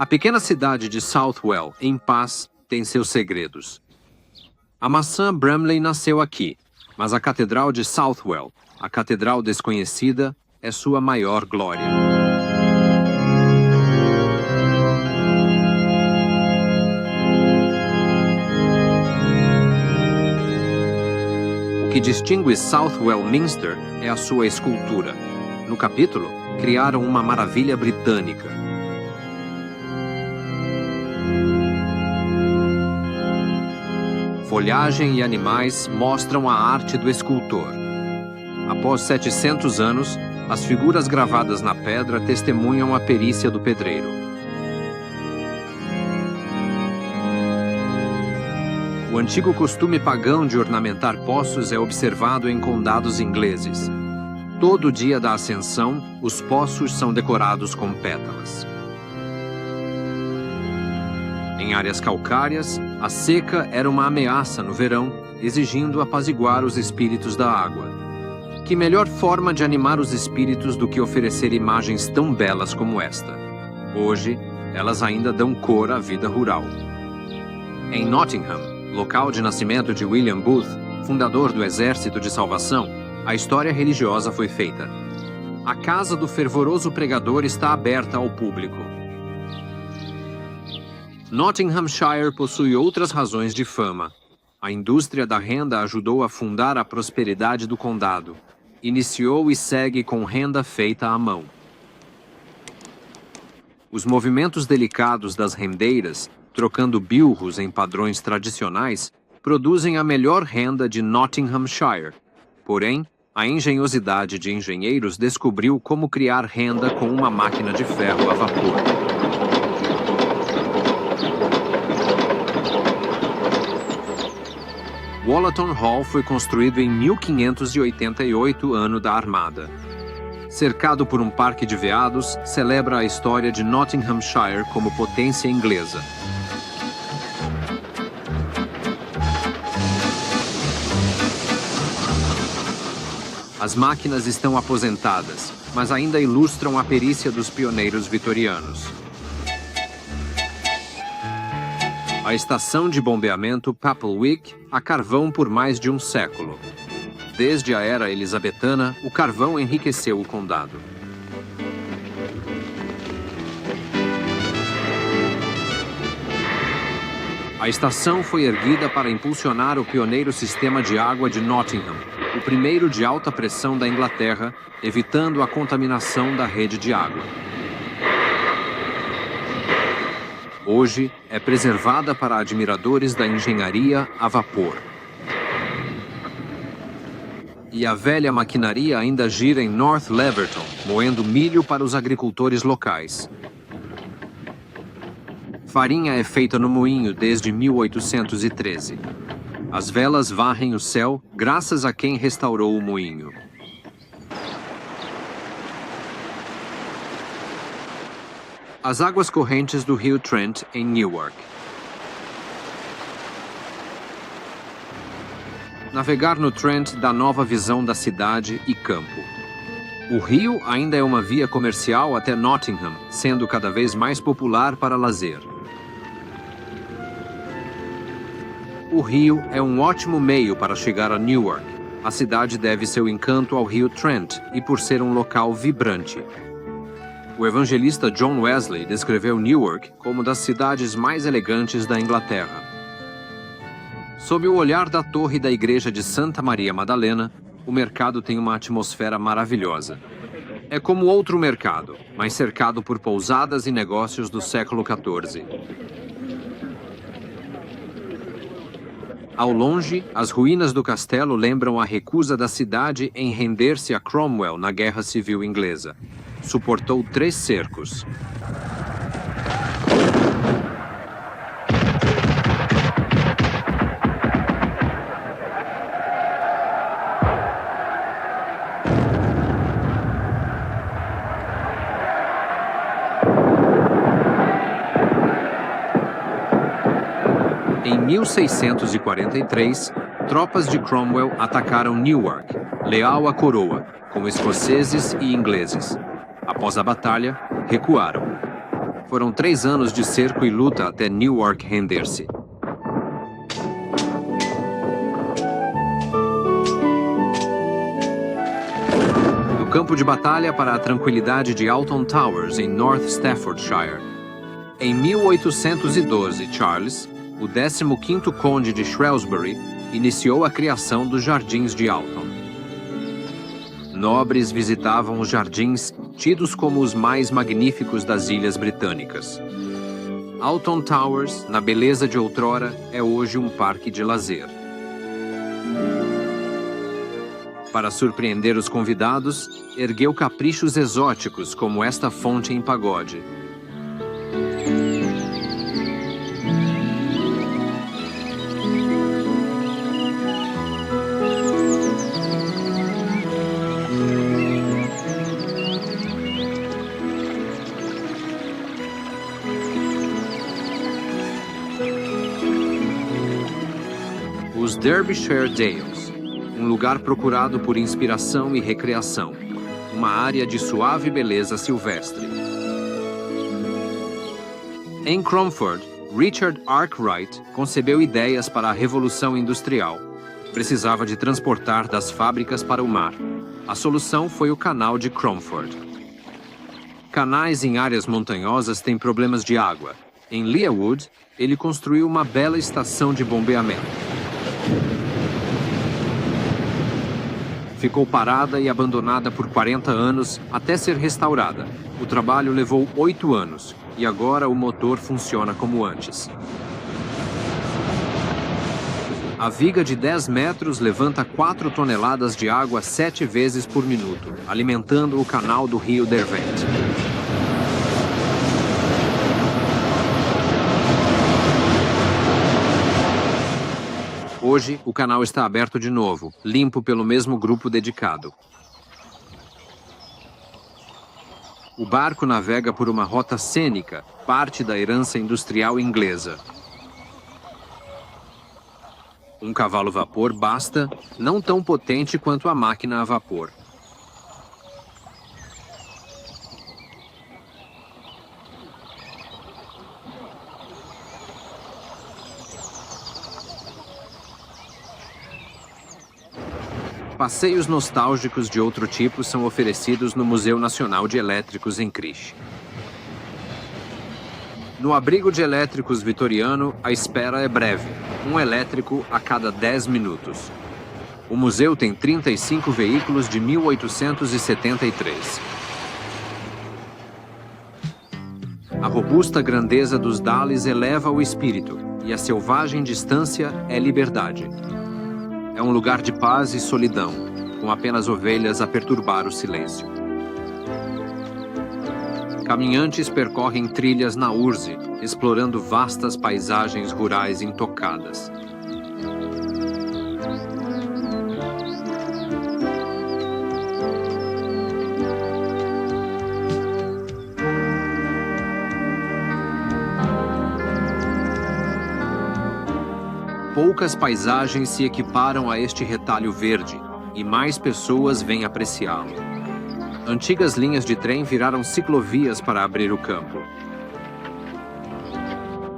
A pequena cidade de Southwell, em paz, tem seus segredos. A maçã Bramley nasceu aqui, mas a Catedral de Southwell, a Catedral Desconhecida, é sua maior glória. O que distingue Southwell Minster é a sua escultura. No capítulo, criaram uma maravilha britânica. Folhagem e animais mostram a arte do escultor. Após 700 anos, as figuras gravadas na pedra testemunham a perícia do pedreiro. O antigo costume pagão de ornamentar poços é observado em condados ingleses. Todo dia da Ascensão, os poços são decorados com pétalas. Em áreas calcárias, a seca era uma ameaça no verão, exigindo apaziguar os espíritos da água. Que melhor forma de animar os espíritos do que oferecer imagens tão belas como esta? Hoje, elas ainda dão cor à vida rural. Em Nottingham, local de nascimento de William Booth, fundador do Exército de Salvação, a história religiosa foi feita. A casa do fervoroso pregador está aberta ao público. Nottinghamshire possui outras razões de fama. A indústria da renda ajudou a fundar a prosperidade do condado. Iniciou e segue com renda feita à mão. Os movimentos delicados das rendeiras, trocando bilros em padrões tradicionais, produzem a melhor renda de Nottinghamshire. Porém, a engenhosidade de engenheiros descobriu como criar renda com uma máquina de ferro a vapor. Wollaton Hall foi construído em 1588, ano da Armada. Cercado por um parque de veados, celebra a história de Nottinghamshire como potência inglesa. As máquinas estão aposentadas, mas ainda ilustram a perícia dos pioneiros vitorianos. A estação de bombeamento Papelwick a carvão por mais de um século. Desde a era elisabetana, o carvão enriqueceu o condado. A estação foi erguida para impulsionar o pioneiro sistema de água de Nottingham, o primeiro de alta pressão da Inglaterra, evitando a contaminação da rede de água. Hoje, é preservada para admiradores da engenharia a vapor. E a velha maquinaria ainda gira em North Leverton, moendo milho para os agricultores locais. Farinha é feita no moinho desde 1813. As velas varrem o céu graças a quem restaurou o moinho. As águas correntes do rio Trent em Newark. Navegar no Trent dá nova visão da cidade e campo. O rio ainda é uma via comercial até Nottingham, sendo cada vez mais popular para lazer. O rio é um ótimo meio para chegar a Newark. A cidade deve seu encanto ao rio Trent e por ser um local vibrante. O evangelista John Wesley descreveu Newark como das cidades mais elegantes da Inglaterra. Sob o olhar da torre da igreja de Santa Maria Madalena, o mercado tem uma atmosfera maravilhosa. É como outro mercado, mas cercado por pousadas e negócios do século XIV. Ao longe, as ruínas do castelo lembram a recusa da cidade em render-se a Cromwell na Guerra Civil Inglesa. Suportou 3 cercos. Em 1643, tropas de Cromwell atacaram Newark, leal à coroa, com escoceses e ingleses. Após a batalha, recuaram. Foram 3 anos de cerco e luta até Newark render-se. Do campo de batalha para a tranquilidade de Alton Towers, em North Staffordshire. Em 1812, Charles, o 15º Conde de Shrewsbury, iniciou a criação dos Jardins de Alton. Nobres visitavam os jardins, tidos como os mais magníficos das Ilhas Britânicas. Alton Towers, na beleza de outrora, é hoje um parque de lazer. Para surpreender os convidados, ergueu caprichos exóticos como esta fonte em pagode. Os Derbyshire Dales, um lugar procurado por inspiração e recreação, uma área de suave beleza silvestre. Em Cromford, Richard Arkwright concebeu ideias para a Revolução Industrial. Precisava de transportar das fábricas para o mar. A solução foi o Canal de Cromford. Canais em áreas montanhosas têm problemas de água. Em Leawood, ele construiu uma bela estação de bombeamento. Ficou parada e abandonada por 40 anos até ser restaurada. O trabalho levou 8 anos e agora o motor funciona como antes. A viga de 10 metros levanta 4 toneladas de água 7 vezes por minuto, alimentando o canal do rio Derwent. Hoje, o canal está aberto de novo, limpo pelo mesmo grupo dedicado. O barco navega por uma rota cênica, parte da herança industrial inglesa. Um cavalo-vapor basta, não tão potente quanto a máquina a vapor. Passeios nostálgicos de outro tipo são oferecidos no Museu Nacional de Elétricos em Crich. No abrigo de elétricos vitoriano, a espera é breve, um elétrico a cada 10 minutos. O museu tem 35 veículos de 1873. A robusta grandeza dos Dalles eleva o espírito, e a selvagem distância é liberdade. É um lugar de paz e solidão, com apenas ovelhas a perturbar o silêncio. Caminhantes percorrem trilhas na Urze, explorando vastas paisagens rurais intocadas. Poucas paisagens se equiparam a este retalho verde, e mais pessoas vêm apreciá-lo. Antigas linhas de trem viraram ciclovias para abrir o campo.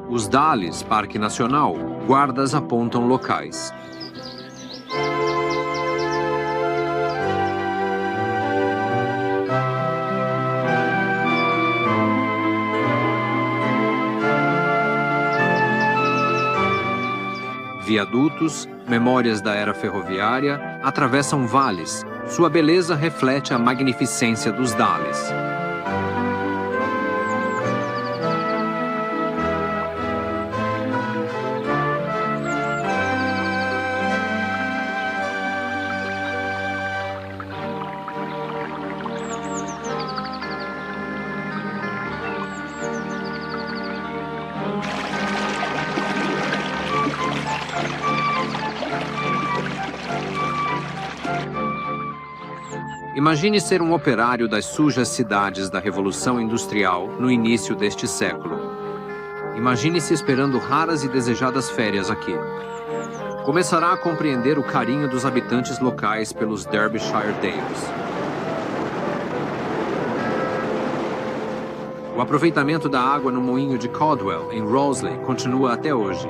Os Dalles, Parque Nacional, guardas apontam locais. Viadutos, memórias da era ferroviária, atravessam vales. Sua beleza reflete a magnificência dos Dalles. Imagine ser um operário das sujas cidades da Revolução Industrial no início deste século. Imagine-se esperando raras e desejadas férias aqui. Começará a compreender o carinho dos habitantes locais pelos Derbyshire Dales. O aproveitamento da água no moinho de Caldwell, em Rollesley, continua até hoje.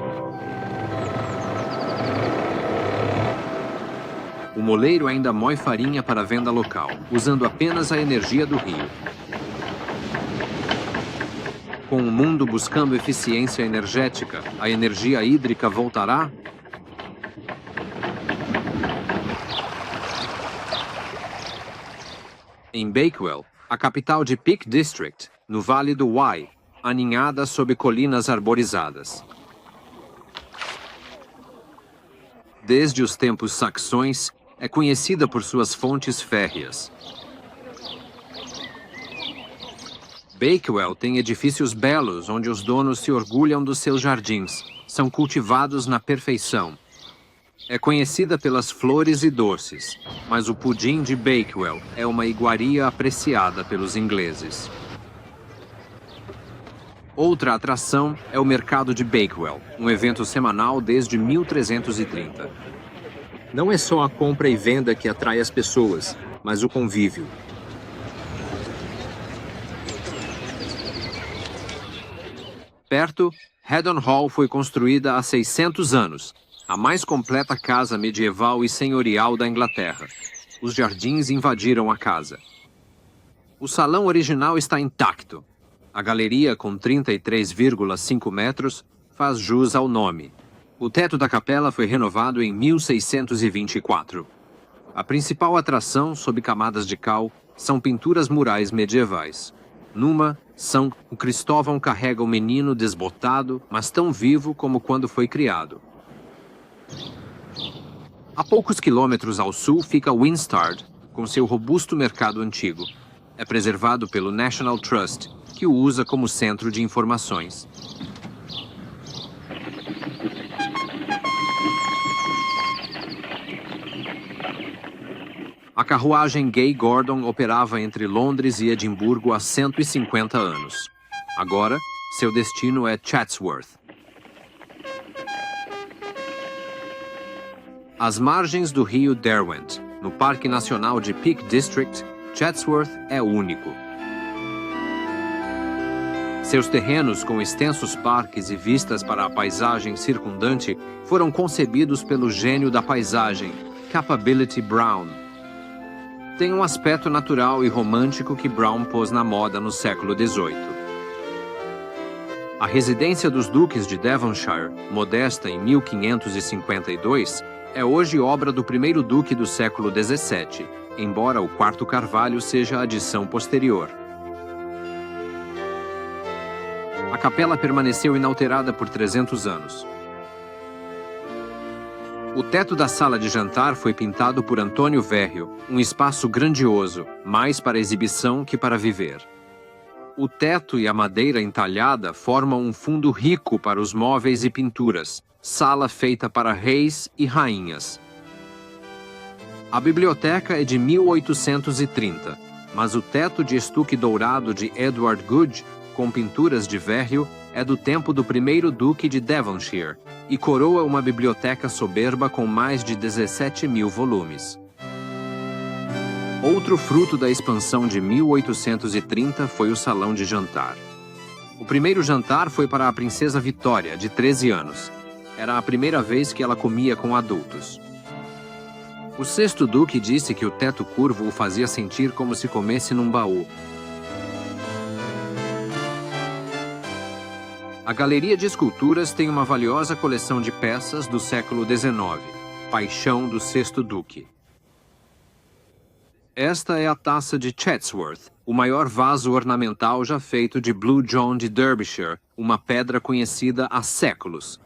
O moleiro ainda moe farinha para venda local, usando apenas a energia do rio. Com o mundo buscando eficiência energética, a energia hídrica voltará? Em Bakewell, a capital de Peak District, no Vale do Wye, aninhada sob colinas arborizadas. Desde os tempos saxões, é conhecida por suas fontes férreas. Bakewell tem edifícios belos onde os donos se orgulham dos seus jardins. São cultivados na perfeição. É conhecida pelas flores e doces, mas o pudim de Bakewell é uma iguaria apreciada pelos ingleses. Outra atração é o Mercado de Bakewell, um evento semanal desde 1330. Não é só a compra e venda que atrai as pessoas, mas o convívio. Perto, Haddon Hall foi construída há 600 anos, a mais completa casa medieval e senhorial da Inglaterra. Os jardins invadiram a casa. O salão original está intacto. A galeria, com 33,5 metros, faz jus ao nome. O teto da capela foi renovado em 1624. A principal atração, sob camadas de cal, são pinturas murais medievais. Numa, São Cristóvão carrega o menino desbotado, mas tão vivo como quando foi criado. A poucos quilômetros ao sul fica Winstard, com seu robusto mercado antigo. É preservado pelo National Trust, que o usa como centro de informações. A carruagem Gay Gordon operava entre Londres e Edimburgo há 150 anos. Agora, seu destino é Chatsworth. Às margens do rio Derwent, no Parque Nacional de Peak District, Chatsworth é único. Seus terrenos, com extensos parques e vistas para a paisagem circundante, foram concebidos pelo gênio da paisagem, Capability Brown. Tem um aspecto natural e romântico que Brown pôs na moda no século XVIII. A residência dos duques de Devonshire, modesta em 1552, é hoje obra do primeiro duque do século XVII, embora o quarto carvalho seja adição posterior. A capela permaneceu inalterada por 300 anos. O teto da sala de jantar foi pintado por Antônio Verrio, um espaço grandioso, mais para exibição que para viver. O teto e a madeira entalhada formam um fundo rico para os móveis e pinturas, sala feita para reis e rainhas. A biblioteca é de 1830, mas o teto de estuque dourado de Edward Goode, com pinturas de Verrio, é do tempo do primeiro duque de Devonshire e coroa uma biblioteca soberba com mais de 17.000 volumes. Outro fruto da expansão de 1830 foi o salão de jantar. O primeiro jantar foi para a princesa Vitória, de 13 anos. Era a primeira vez que ela comia com adultos. O sexto duque disse que o teto curvo o fazia sentir como se comesse num baú. A Galeria de Esculturas tem uma valiosa coleção de peças do século XIX, paixão do sexto duque. Esta é a taça de Chatsworth, o maior vaso ornamental já feito de Blue John de Derbyshire, uma pedra conhecida há séculos.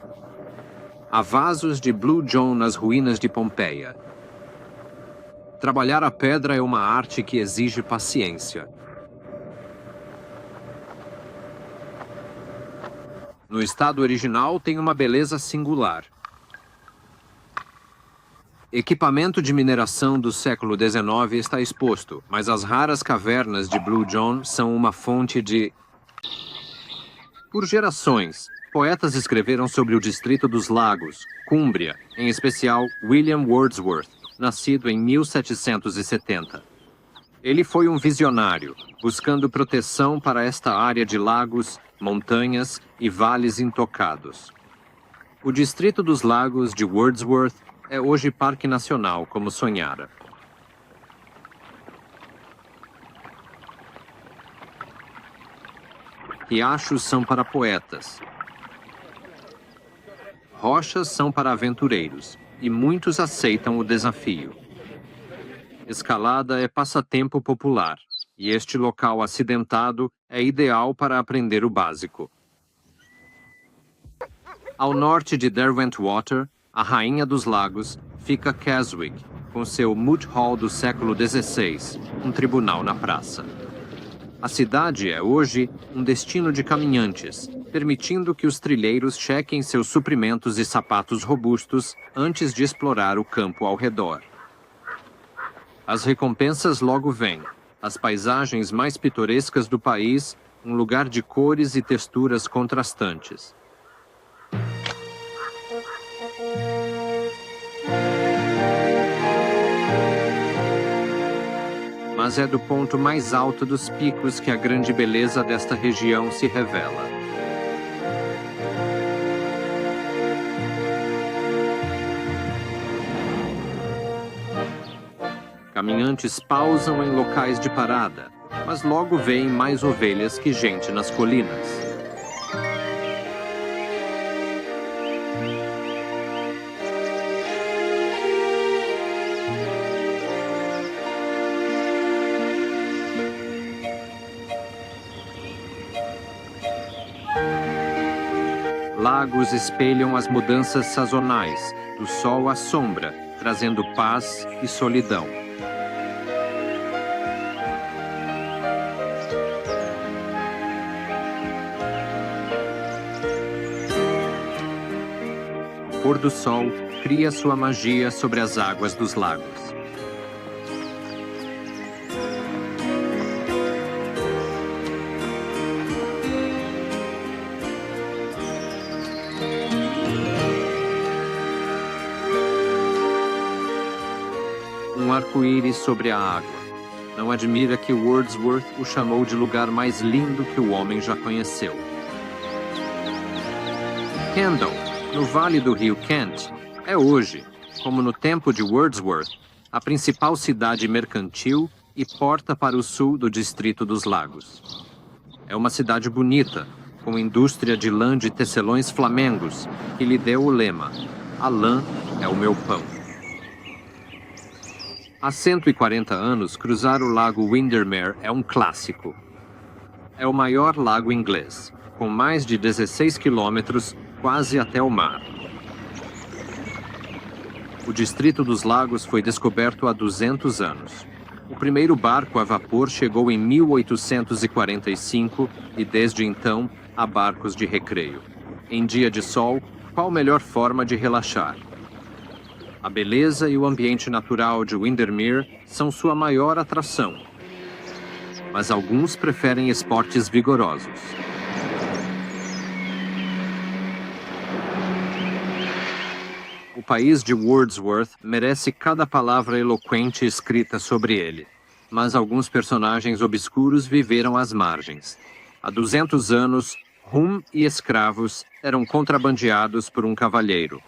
Há vasos de Blue John nas ruínas de Pompeia. Trabalhar a pedra é uma arte que exige paciência. No estado original tem uma beleza singular. Equipamento de mineração do século XIX está exposto, mas as raras cavernas de Blue John são uma fonte de... Por gerações, poetas escreveram sobre o distrito dos Lagos, Cúmbria, em especial William Wordsworth, nascido em 1770. Ele foi um visionário, buscando proteção para esta área de lagos, montanhas e vales intocados. O Distrito dos Lagos de Wordsworth é hoje Parque Nacional, como sonhara. Riachos são para poetas. Rochas são para aventureiros, e muitos aceitam o desafio. Escalada é passatempo popular, e este local acidentado é ideal para aprender o básico. Ao norte de Derwentwater, a rainha dos lagos, fica Keswick, com seu Moot Hall do século XVI, um tribunal na praça. A cidade é hoje um destino de caminhantes, permitindo que os trilheiros chequem seus suprimentos e sapatos robustos antes de explorar o campo ao redor. As recompensas logo vêm. As paisagens mais pitorescas do país, um lugar de cores e texturas contrastantes. Mas é do ponto mais alto dos picos que a grande beleza desta região se revela. Caminhantes pausam em locais de parada, mas logo veem mais ovelhas que gente nas colinas. lagos espelham as mudanças sazonais, do sol à sombra, trazendo paz e solidão. O pôr do sol cria sua magia sobre as águas dos lagos. Um arco-íris sobre a água. Não admira que Wordsworth o chamou de lugar mais lindo que o homem já conheceu. Kendal, no vale do rio Kent, é hoje, como no tempo de Wordsworth, a principal cidade mercantil e porta para o sul do Distrito dos Lagos. É uma cidade bonita, com indústria de lã de tecelões flamengos, que lhe deu o lema: "A lã é o meu pão". Há 140 anos, cruzar o lago Windermere é um clássico. É o maior lago inglês, com mais de 16 quilômetros, quase até o mar. O Distrito dos Lagos foi descoberto há 200 anos. O primeiro barco a vapor chegou em 1845 e, desde então, há barcos de recreio. Em dia de sol, qual melhor forma de relaxar? A beleza e o ambiente natural de Windermere são sua maior atração. Mas alguns preferem esportes vigorosos. O país de Wordsworth merece cada palavra eloquente escrita sobre ele. Mas alguns personagens obscuros viveram às margens. Há 200 anos, rum e escravos eram contrabandeados por um cavalheiro.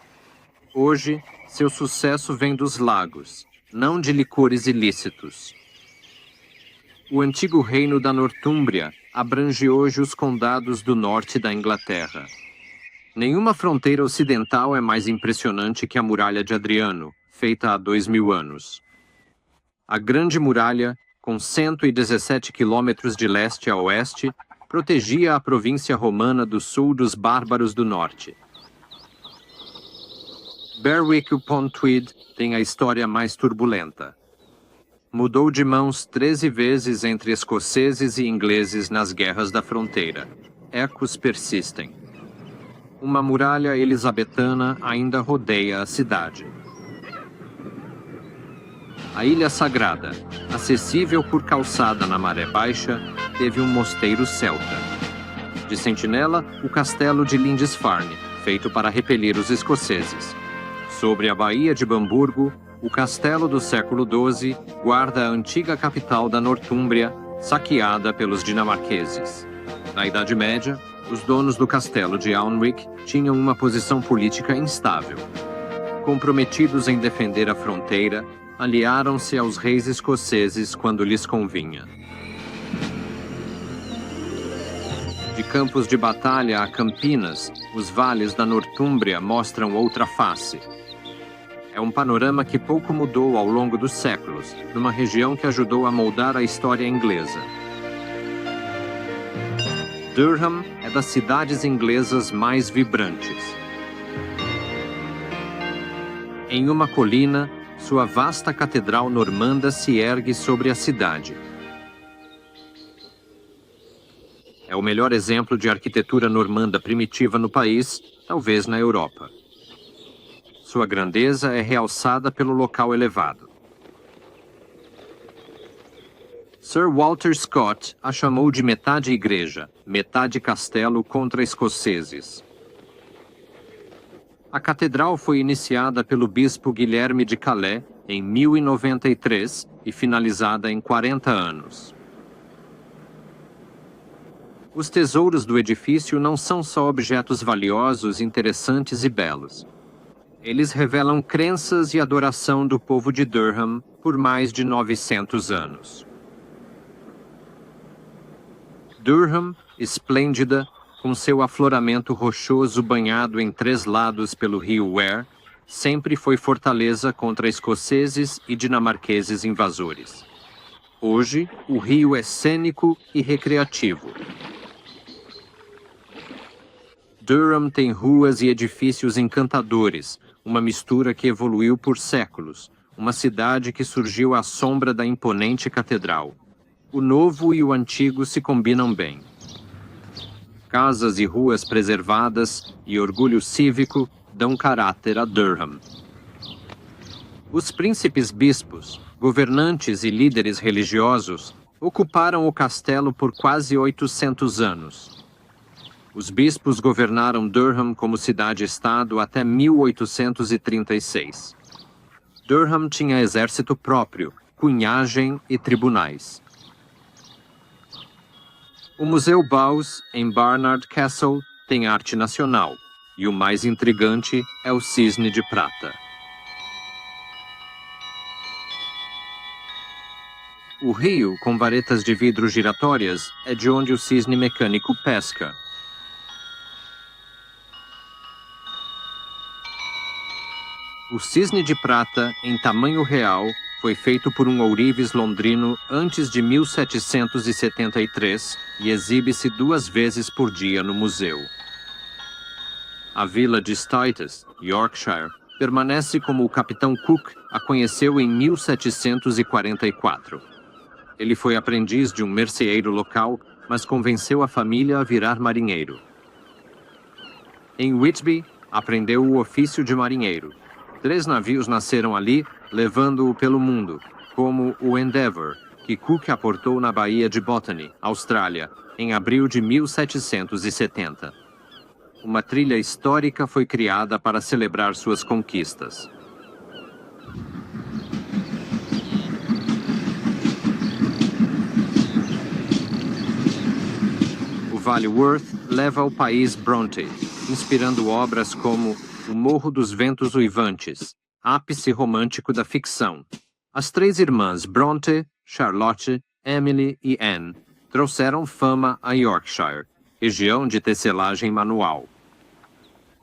Hoje, seu sucesso vem dos lagos, não de licores ilícitos. O antigo reino da Nortúmbria abrange hoje os condados do norte da Inglaterra. Nenhuma fronteira ocidental é mais impressionante que a Muralha de Adriano, feita há 2000 anos. A Grande Muralha, com 117 quilômetros de leste a oeste, protegia a província romana do sul dos bárbaros do norte. Berwick-upon-Tweed tem a história mais turbulenta. Mudou de mãos 13 vezes entre escoceses e ingleses nas guerras da fronteira. Ecos persistem. Uma muralha elisabetana ainda rodeia a cidade. A Ilha Sagrada, acessível por calçada na maré baixa, teve um mosteiro celta. De sentinela, o castelo de Lindisfarne, feito para repelir os escoceses. Sobre a Baía de Bamburgo, o castelo do século XII guarda a antiga capital da Nortúmbria, saqueada pelos dinamarqueses. Na Idade Média, os donos do castelo de Alnwick tinham uma posição política instável. Comprometidos em defender a fronteira, aliaram-se aos reis escoceses quando lhes convinha. De campos de batalha a Campinas, os vales da Nortúmbria mostram outra face. É um panorama que pouco mudou ao longo dos séculos, numa região que ajudou a moldar a história inglesa. Durham é das cidades inglesas mais vibrantes. Em uma colina, sua vasta catedral normanda se ergue sobre a cidade. É o melhor exemplo de arquitetura normanda primitiva no país, talvez na Europa. Sua grandeza é realçada pelo local elevado. Sir Walter Scott a chamou de metade igreja, metade castelo contra escoceses. A catedral foi iniciada pelo bispo Guilherme de Calais em 1093 e finalizada em 40 anos. Os tesouros do edifício não são só objetos valiosos, interessantes e belos. Eles revelam crenças e adoração do povo de Durham por mais de 900 anos. Durham, esplêndida, com seu afloramento rochoso banhado em 3 lados pelo rio Wear, sempre foi fortaleza contra escoceses e dinamarqueses invasores. Hoje, o rio é cênico e recreativo. Durham tem ruas e edifícios encantadores, uma mistura que evoluiu por séculos, uma cidade que surgiu à sombra da imponente catedral. O novo e o antigo se combinam bem. Casas e ruas preservadas e orgulho cívico dão caráter a Durham. Os príncipes bispos, governantes e líderes religiosos ocuparam o castelo por quase 800 anos. Os bispos governaram Durham como cidade-estado até 1836. Durham tinha exército próprio, cunhagem e tribunais. O Museu Bowes, em Barnard Castle, tem arte nacional, e o mais intrigante é o cisne de prata. O rio, com varetas de vidro giratórias, é de onde o cisne mecânico pesca. O cisne de prata, em tamanho real, foi feito por um ourives londrino antes de 1773 e exibe-se 2 vezes por dia no museu. A vila de Stoytes, Yorkshire, permanece como o capitão Cook a conheceu em 1744. Ele foi aprendiz de um merceeiro local, mas convenceu a família a virar marinheiro. Em Whitby, aprendeu o ofício de marinheiro. 3 navios nasceram ali, levando-o pelo mundo, como o Endeavour, que Cook aportou na Baía de Botany, Austrália, em abril de 1770. Uma trilha histórica foi criada para celebrar suas conquistas. O Vale Worth leva ao país Bronte, inspirando obras como O Morro dos Ventos Uivantes, ápice romântico da ficção. As 3 irmãs Bronte, Charlotte, Emily e Anne trouxeram fama a Yorkshire, região de tecelagem manual.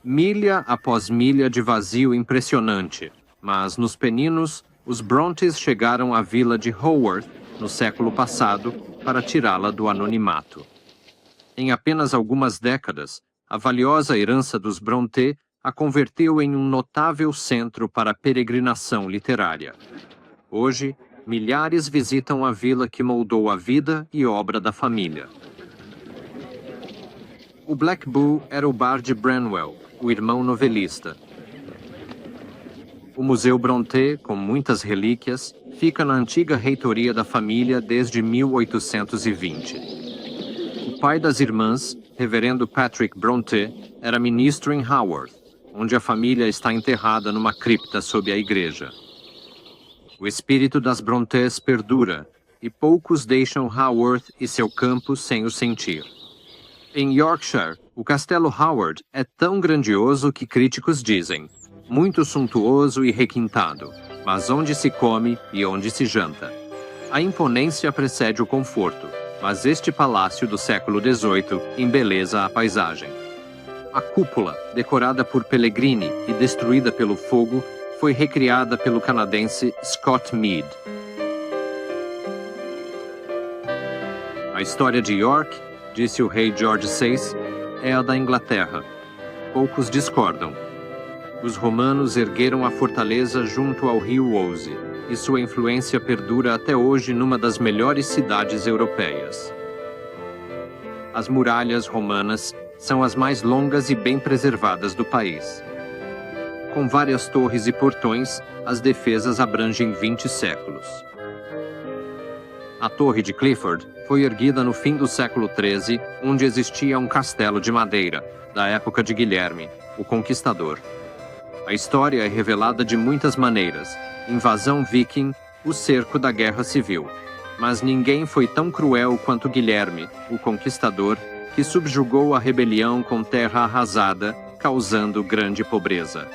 Milha após milha de vazio impressionante, mas nos Peninos, os Brontes chegaram à vila de Haworth no século passado para tirá-la do anonimato. Em apenas algumas décadas, a valiosa herança dos Bronte a converteu em um notável centro para a peregrinação literária. Hoje, milhares visitam a vila que moldou a vida e obra da família. O Black Bull era o bar de Branwell, o irmão novelista. O Museu Bronte, com muitas relíquias, fica na antiga reitoria da família desde 1820. O pai das irmãs, reverendo Patrick Bronte, era ministro em Haworth, onde a família está enterrada numa cripta sob a igreja. O espírito das Brontes perdura, e poucos deixam Haworth e seu campo sem o sentir. Em Yorkshire, o Castelo Howard é tão grandioso que críticos dizem, muito suntuoso e requintado, mas onde se come e onde se janta. A imponência precede o conforto, mas este palácio do século XVIII embeleza a paisagem. A cúpula, decorada por Pellegrini e destruída pelo fogo, foi recriada pelo canadense Scott Mead. A história de York, disse o rei George VI, é a da Inglaterra. Poucos discordam. Os romanos ergueram a fortaleza junto ao rio Ouse, e sua influência perdura até hoje numa das melhores cidades europeias. As muralhas romanas são as mais longas e bem preservadas do país. Com várias torres e portões, as defesas abrangem 20 séculos. A Torre de Clifford foi erguida no fim do século XIII, onde existia um castelo de madeira, da época de Guilherme, o Conquistador. A história é revelada de muitas maneiras: invasão viking, o cerco da Guerra Civil. Mas ninguém foi tão cruel quanto Guilherme, o Conquistador, que subjugou a rebelião com terra arrasada, causando grande pobreza.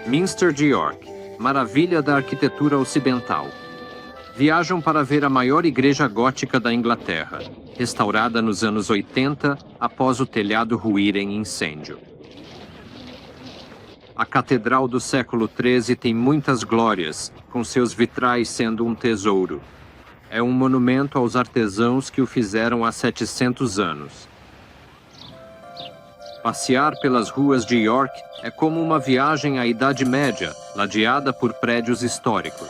Minster de York, maravilha da arquitetura ocidental. Viajam para ver a maior igreja gótica da Inglaterra, restaurada nos anos 80 após o telhado ruir em incêndio. A Catedral do século XIII tem muitas glórias, com seus vitrais sendo um tesouro. É um monumento aos artesãos que o fizeram há 700 anos. Passear pelas ruas de York é como uma viagem à Idade Média, ladeada por prédios históricos.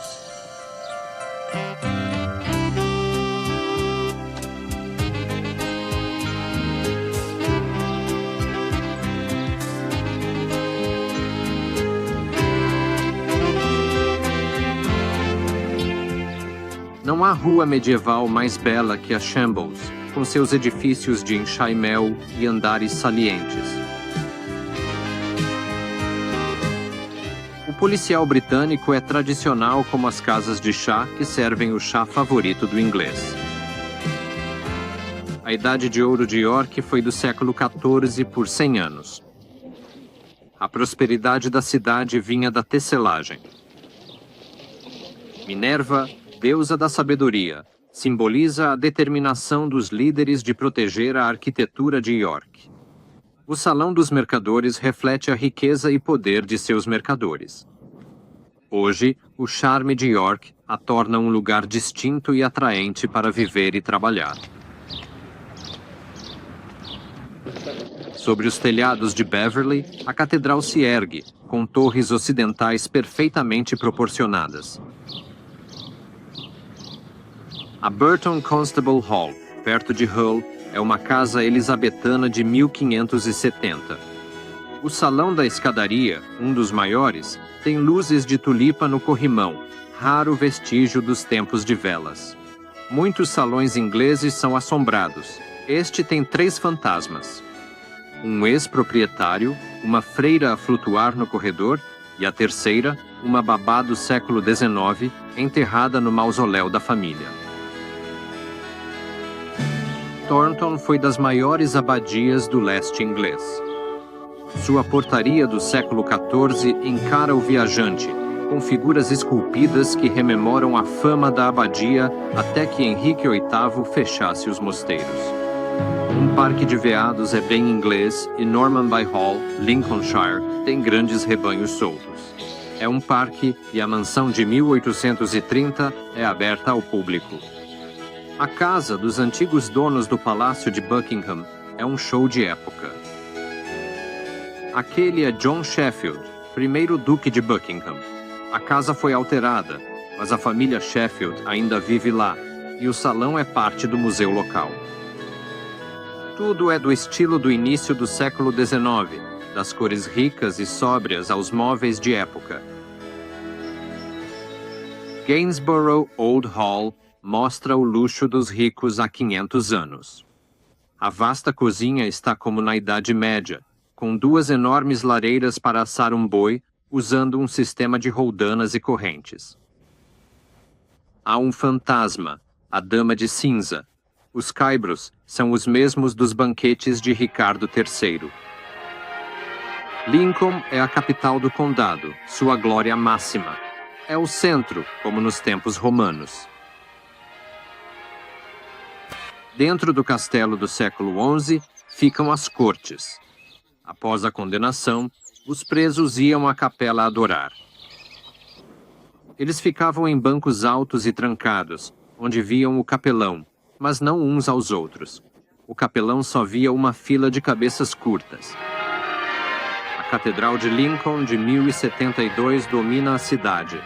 Não há rua medieval mais bela que a Shambles, com seus edifícios de enxaimel e andares salientes. O policial britânico é tradicional como as casas de chá que servem o chá favorito do inglês. A Idade de Ouro de York foi do século XIV por 100 anos. A prosperidade da cidade vinha da tecelagem. Minerva, deusa da sabedoria, simboliza a determinação dos líderes de proteger a arquitetura de York. O Salão dos Mercadores reflete a riqueza e poder de seus mercadores. Hoje, o charme de York a torna um lugar distinto e atraente para viver e trabalhar. Sobre os telhados de Beverly, a catedral se ergue, com torres ocidentais perfeitamente proporcionadas. A Burton Constable Hall, perto de Hull, é uma casa elisabetana de 1570. O Salão da Escadaria, um dos maiores, tem luzes de tulipa no corrimão, raro vestígio dos tempos de velas. Muitos salões ingleses são assombrados. Este tem 3 fantasmas. Um ex-proprietário, uma freira a flutuar no corredor e a terceira, uma babá do século XIX, enterrada no mausoléu da família. Thornton foi das maiores abadias do leste inglês. Sua portaria do século XIV encara o viajante, com figuras esculpidas que rememoram a fama da abadia até que Henrique VIII fechasse os mosteiros. Um parque de veados é bem inglês e Normanby Hall, Lincolnshire, tem grandes rebanhos soltos. É um parque e a mansão de 1830 é aberta ao público. A casa dos antigos donos do Palácio de Buckingham é um show de época. Aquele é John Sheffield, primeiro Duque de Buckingham. A casa foi alterada, mas a família Sheffield ainda vive lá, e o salão é parte do museu local. Tudo é do estilo do início do século XIX, das cores ricas e sóbrias aos móveis de época. Gainsborough Old Hall mostra o luxo dos ricos há 500 anos. A vasta cozinha está como na Idade Média, com 2 enormes lareiras para assar um boi, usando um sistema de roldanas e correntes. Há um fantasma, a Dama de Cinza. Os caibros são os mesmos dos banquetes de Ricardo III. Lincoln é a capital do condado, sua glória máxima. É o centro, como nos tempos romanos. Dentro do castelo do século XI ficam as cortes. Após a condenação, os presos iam à capela adorar. Eles ficavam em bancos altos e trancados, onde viam o capelão, mas não uns aos outros. O capelão só via uma fila de cabeças curtas. A Catedral de Lincoln, de 1072, domina a cidade.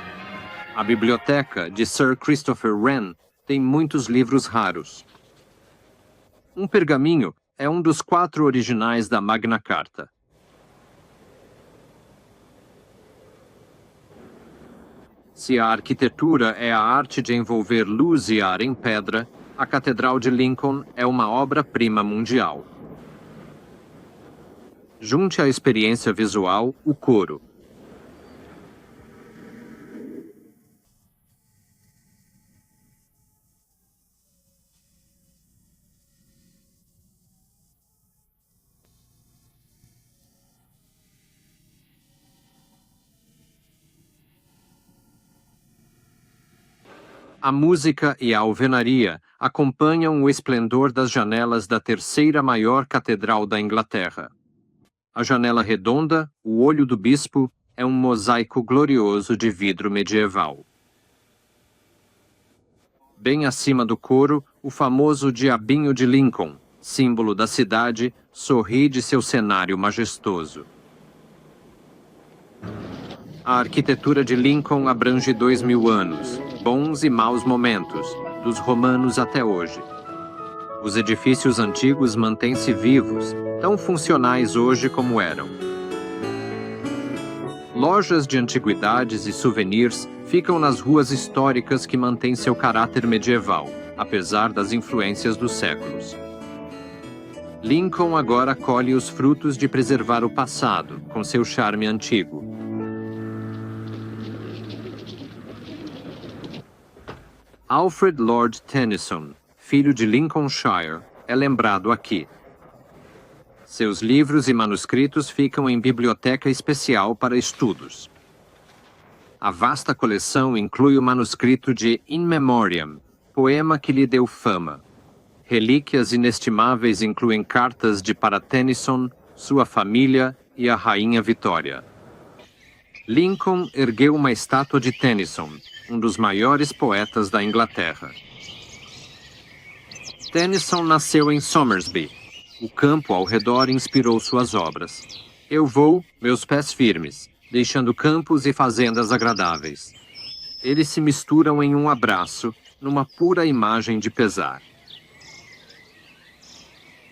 A biblioteca de Sir Christopher Wren tem muitos livros raros. Um pergaminho é um dos 4 originais da Magna Carta. Se a arquitetura é a arte de envolver luz e ar em pedra, a Catedral de Lincoln é uma obra-prima mundial. Junte à experiência visual o coro. A música e a alvenaria acompanham o esplendor das janelas da 3ª maior catedral da Inglaterra. A janela redonda, o olho do bispo, é um mosaico glorioso de vidro medieval. Bem acima do coro, o famoso Diabinho de Lincoln, símbolo da cidade, sorri de seu cenário majestoso. A arquitetura de Lincoln abrange 2000 anos, bons e maus momentos, dos romanos até hoje. Os edifícios antigos mantêm-se vivos, tão funcionais hoje como eram. Lojas de antiguidades e souvenirs ficam nas ruas históricas que mantêm seu caráter medieval, apesar das influências dos séculos. Lincoln agora colhe os frutos de preservar o passado, com seu charme antigo. Alfred Lord Tennyson, filho de Lincolnshire, é lembrado aqui. Seus livros e manuscritos ficam em biblioteca especial para estudos. A vasta coleção inclui o manuscrito de In Memoriam, poema que lhe deu fama. Relíquias inestimáveis incluem cartas para Tennyson, sua família e a Rainha Vitória. Lincoln ergueu uma estátua de Tennyson, um dos maiores poetas da Inglaterra. Tennyson nasceu em Somersby. O campo ao redor inspirou suas obras. Eu vou, meus pés firmes, deixando campos e fazendas agradáveis. Eles se misturam em um abraço, numa pura imagem de pesar.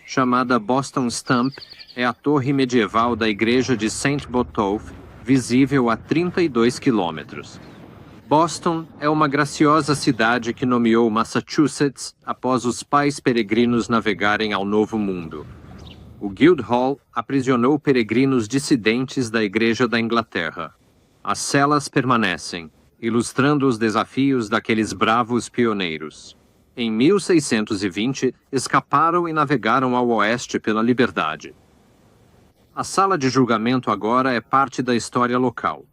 Chamada Boston Stump, é a torre medieval da igreja de St. Botolph, visível a 32 quilômetros. Boston é uma graciosa cidade que nomeou Massachusetts após os pais peregrinos navegarem ao Novo Mundo. O Guildhall aprisionou peregrinos dissidentes da Igreja da Inglaterra. As celas permanecem, ilustrando os desafios daqueles bravos pioneiros. Em 1620, escaparam e navegaram ao oeste pela liberdade. A sala de julgamento agora é parte da história local.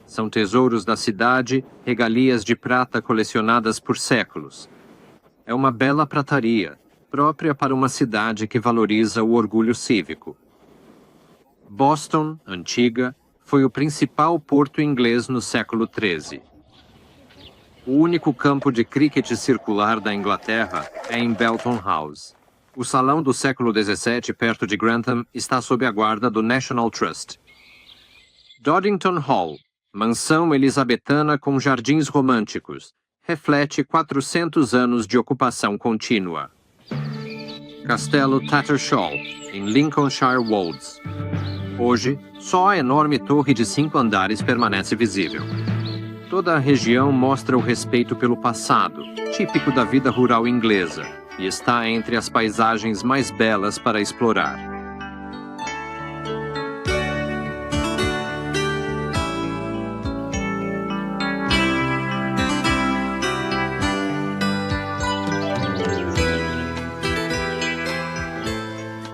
São tesouros da cidade, regalias de prata colecionadas por séculos. É uma bela prataria, própria para uma cidade que valoriza o orgulho cívico. Boston, antiga, foi o principal porto inglês no século XIII. O único campo de cricket circular da Inglaterra é em Belton House. O salão do século XVII, perto de Grantham, está sob a guarda do National Trust. Doddington Hall, mansão elisabetana com jardins românticos, reflete 400 anos de ocupação contínua. Castelo Tattershall, em Lincolnshire Wolds. Hoje, só a enorme torre de 5 andares permanece visível. Toda a região mostra o respeito pelo passado, típico da vida rural inglesa, e está entre as paisagens mais belas para explorar.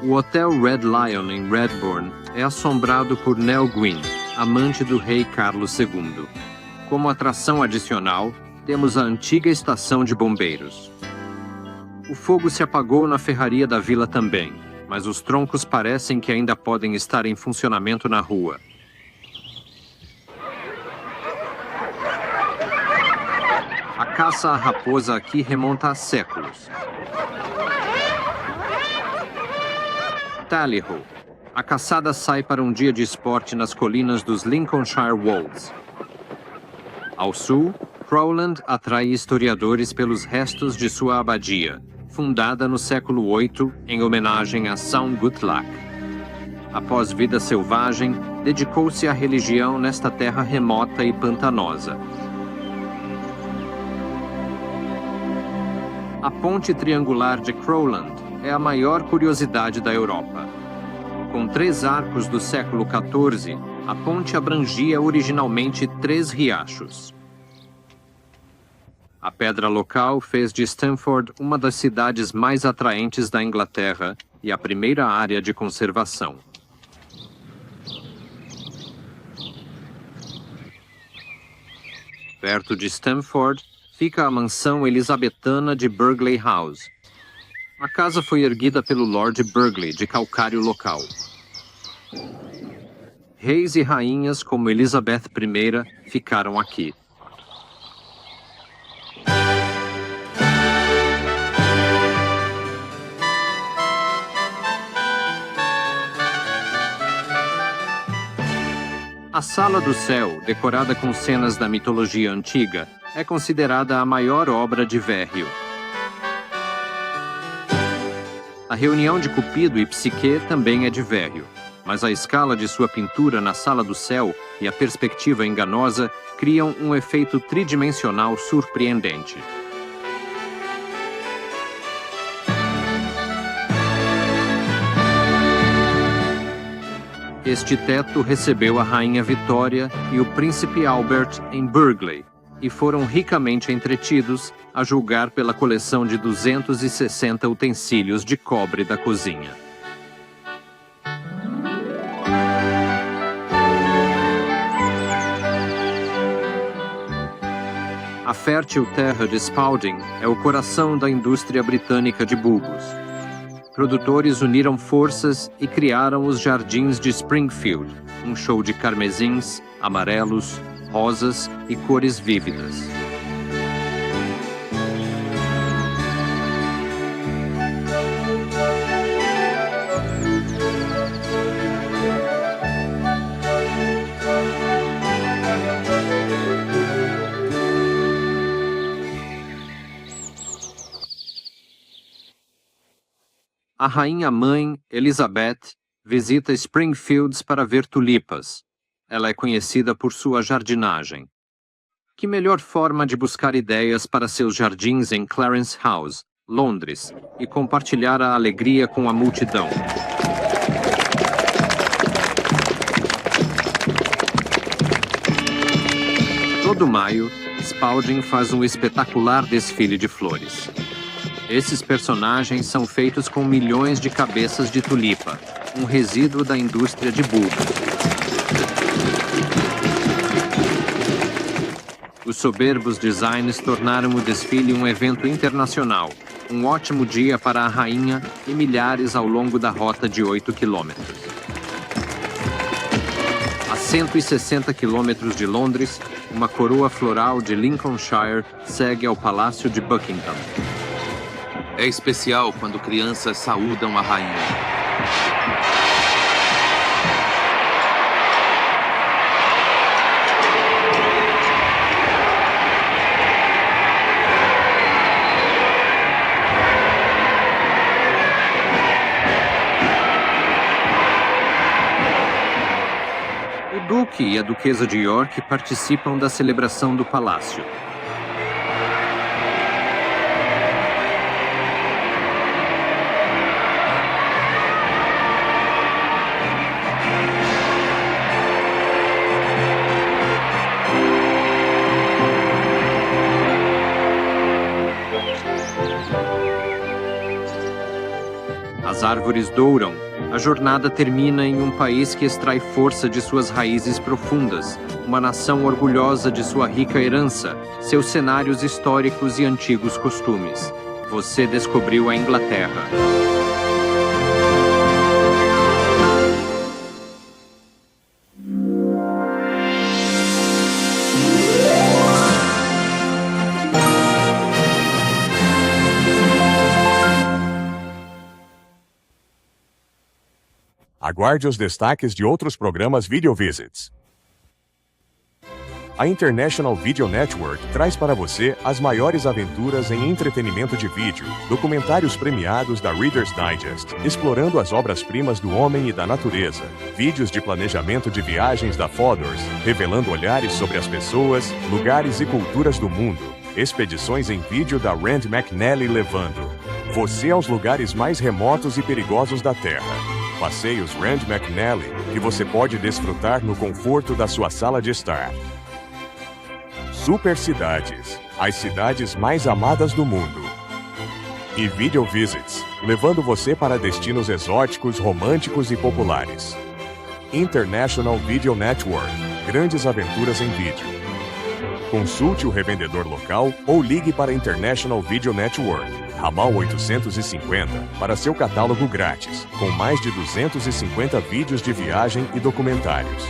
O Hotel Red Lion em Redbourne é assombrado por Nell Gwyn, amante do rei Carlos II. Como atração adicional, temos a antiga estação de bombeiros. O fogo se apagou na ferraria da vila também, mas os troncos parecem que ainda podem estar em funcionamento na rua. A caça à raposa aqui remonta a séculos. Tallyho. A caçada sai para um dia de esporte nas colinas dos Lincolnshire Wolds. Ao sul, Crowland atrai historiadores pelos restos de sua abadia, fundada no século VIII em homenagem a São Guthlac. Após vida selvagem, dedicou-se à religião nesta terra remota e pantanosa. A ponte triangular de Crowland é a maior curiosidade da Europa. Com 3 arcos do século XIV, a ponte abrangia originalmente 3 riachos. A pedra local fez de Stamford uma das cidades mais atraentes da Inglaterra e a primeira área de conservação. Perto de Stamford, fica a mansão elisabetana de Burghley House. A casa foi erguida pelo Lord Burghley, de calcário local. Reis e rainhas como Elizabeth I ficaram aqui. A Sala do Céu, decorada com cenas da mitologia antiga, é considerada a maior obra de Verrio. A reunião de Cupido e Psique também é de Verrio, mas a escala de sua pintura na Sala do Céu e a perspectiva enganosa criam um efeito tridimensional surpreendente. Este teto recebeu a Rainha Vitória e o Príncipe Albert em Burghley, e foram ricamente entretidos a julgar pela coleção de 260 utensílios de cobre da cozinha. A fértil terra de Spalding é o coração da indústria britânica de bulbos. Produtores uniram forças e criaram os Jardins de Springfield, um show de carmesins, amarelos, rosas e cores vívidas. A rainha-mãe, Elizabeth, visita Springfields para ver tulipas. Ela é conhecida por sua jardinagem. Que melhor forma de buscar ideias para seus jardins em Clarence House, Londres, e compartilhar a alegria com a multidão. Todo maio, Spalding faz um espetacular desfile de flores. Esses personagens são feitos com milhões de cabeças de tulipa, um resíduo da indústria de bulbos. Os soberbos designs tornaram o desfile um evento internacional, um ótimo dia para a rainha e milhares ao longo da rota de 8 quilômetros. A 160 quilômetros de Londres, uma coroa floral de Lincolnshire segue ao Palácio de Buckingham. É especial quando crianças saúdam a rainha. O Duque e a Duquesa de York participam da celebração do palácio. As árvores douram. A jornada termina em um país que extrai força de suas raízes profundas, uma nação orgulhosa de sua rica herança, seus cenários históricos e antigos costumes. Você descobriu a Inglaterra. Aguarde os destaques de outros programas Video Visits. A International Video Network traz para você as maiores aventuras em entretenimento de vídeo, documentários premiados da Reader's Digest, explorando as obras-primas do homem e da natureza, vídeos de planejamento de viagens da Fodors, revelando olhares sobre as pessoas, lugares e culturas do mundo, expedições em vídeo da Rand McNally levando você aos lugares mais remotos e perigosos da Terra. Passeios Rand McNally, que você pode desfrutar no conforto da sua sala de estar. Super Cidades, as cidades mais amadas do mundo. E Video Visits, levando você para destinos exóticos, românticos e populares. International Video Network, grandes aventuras em vídeo. Consulte o revendedor local ou ligue para a International Video Network, ramal 850, para seu catálogo grátis, com mais de 250 vídeos de viagem e documentários.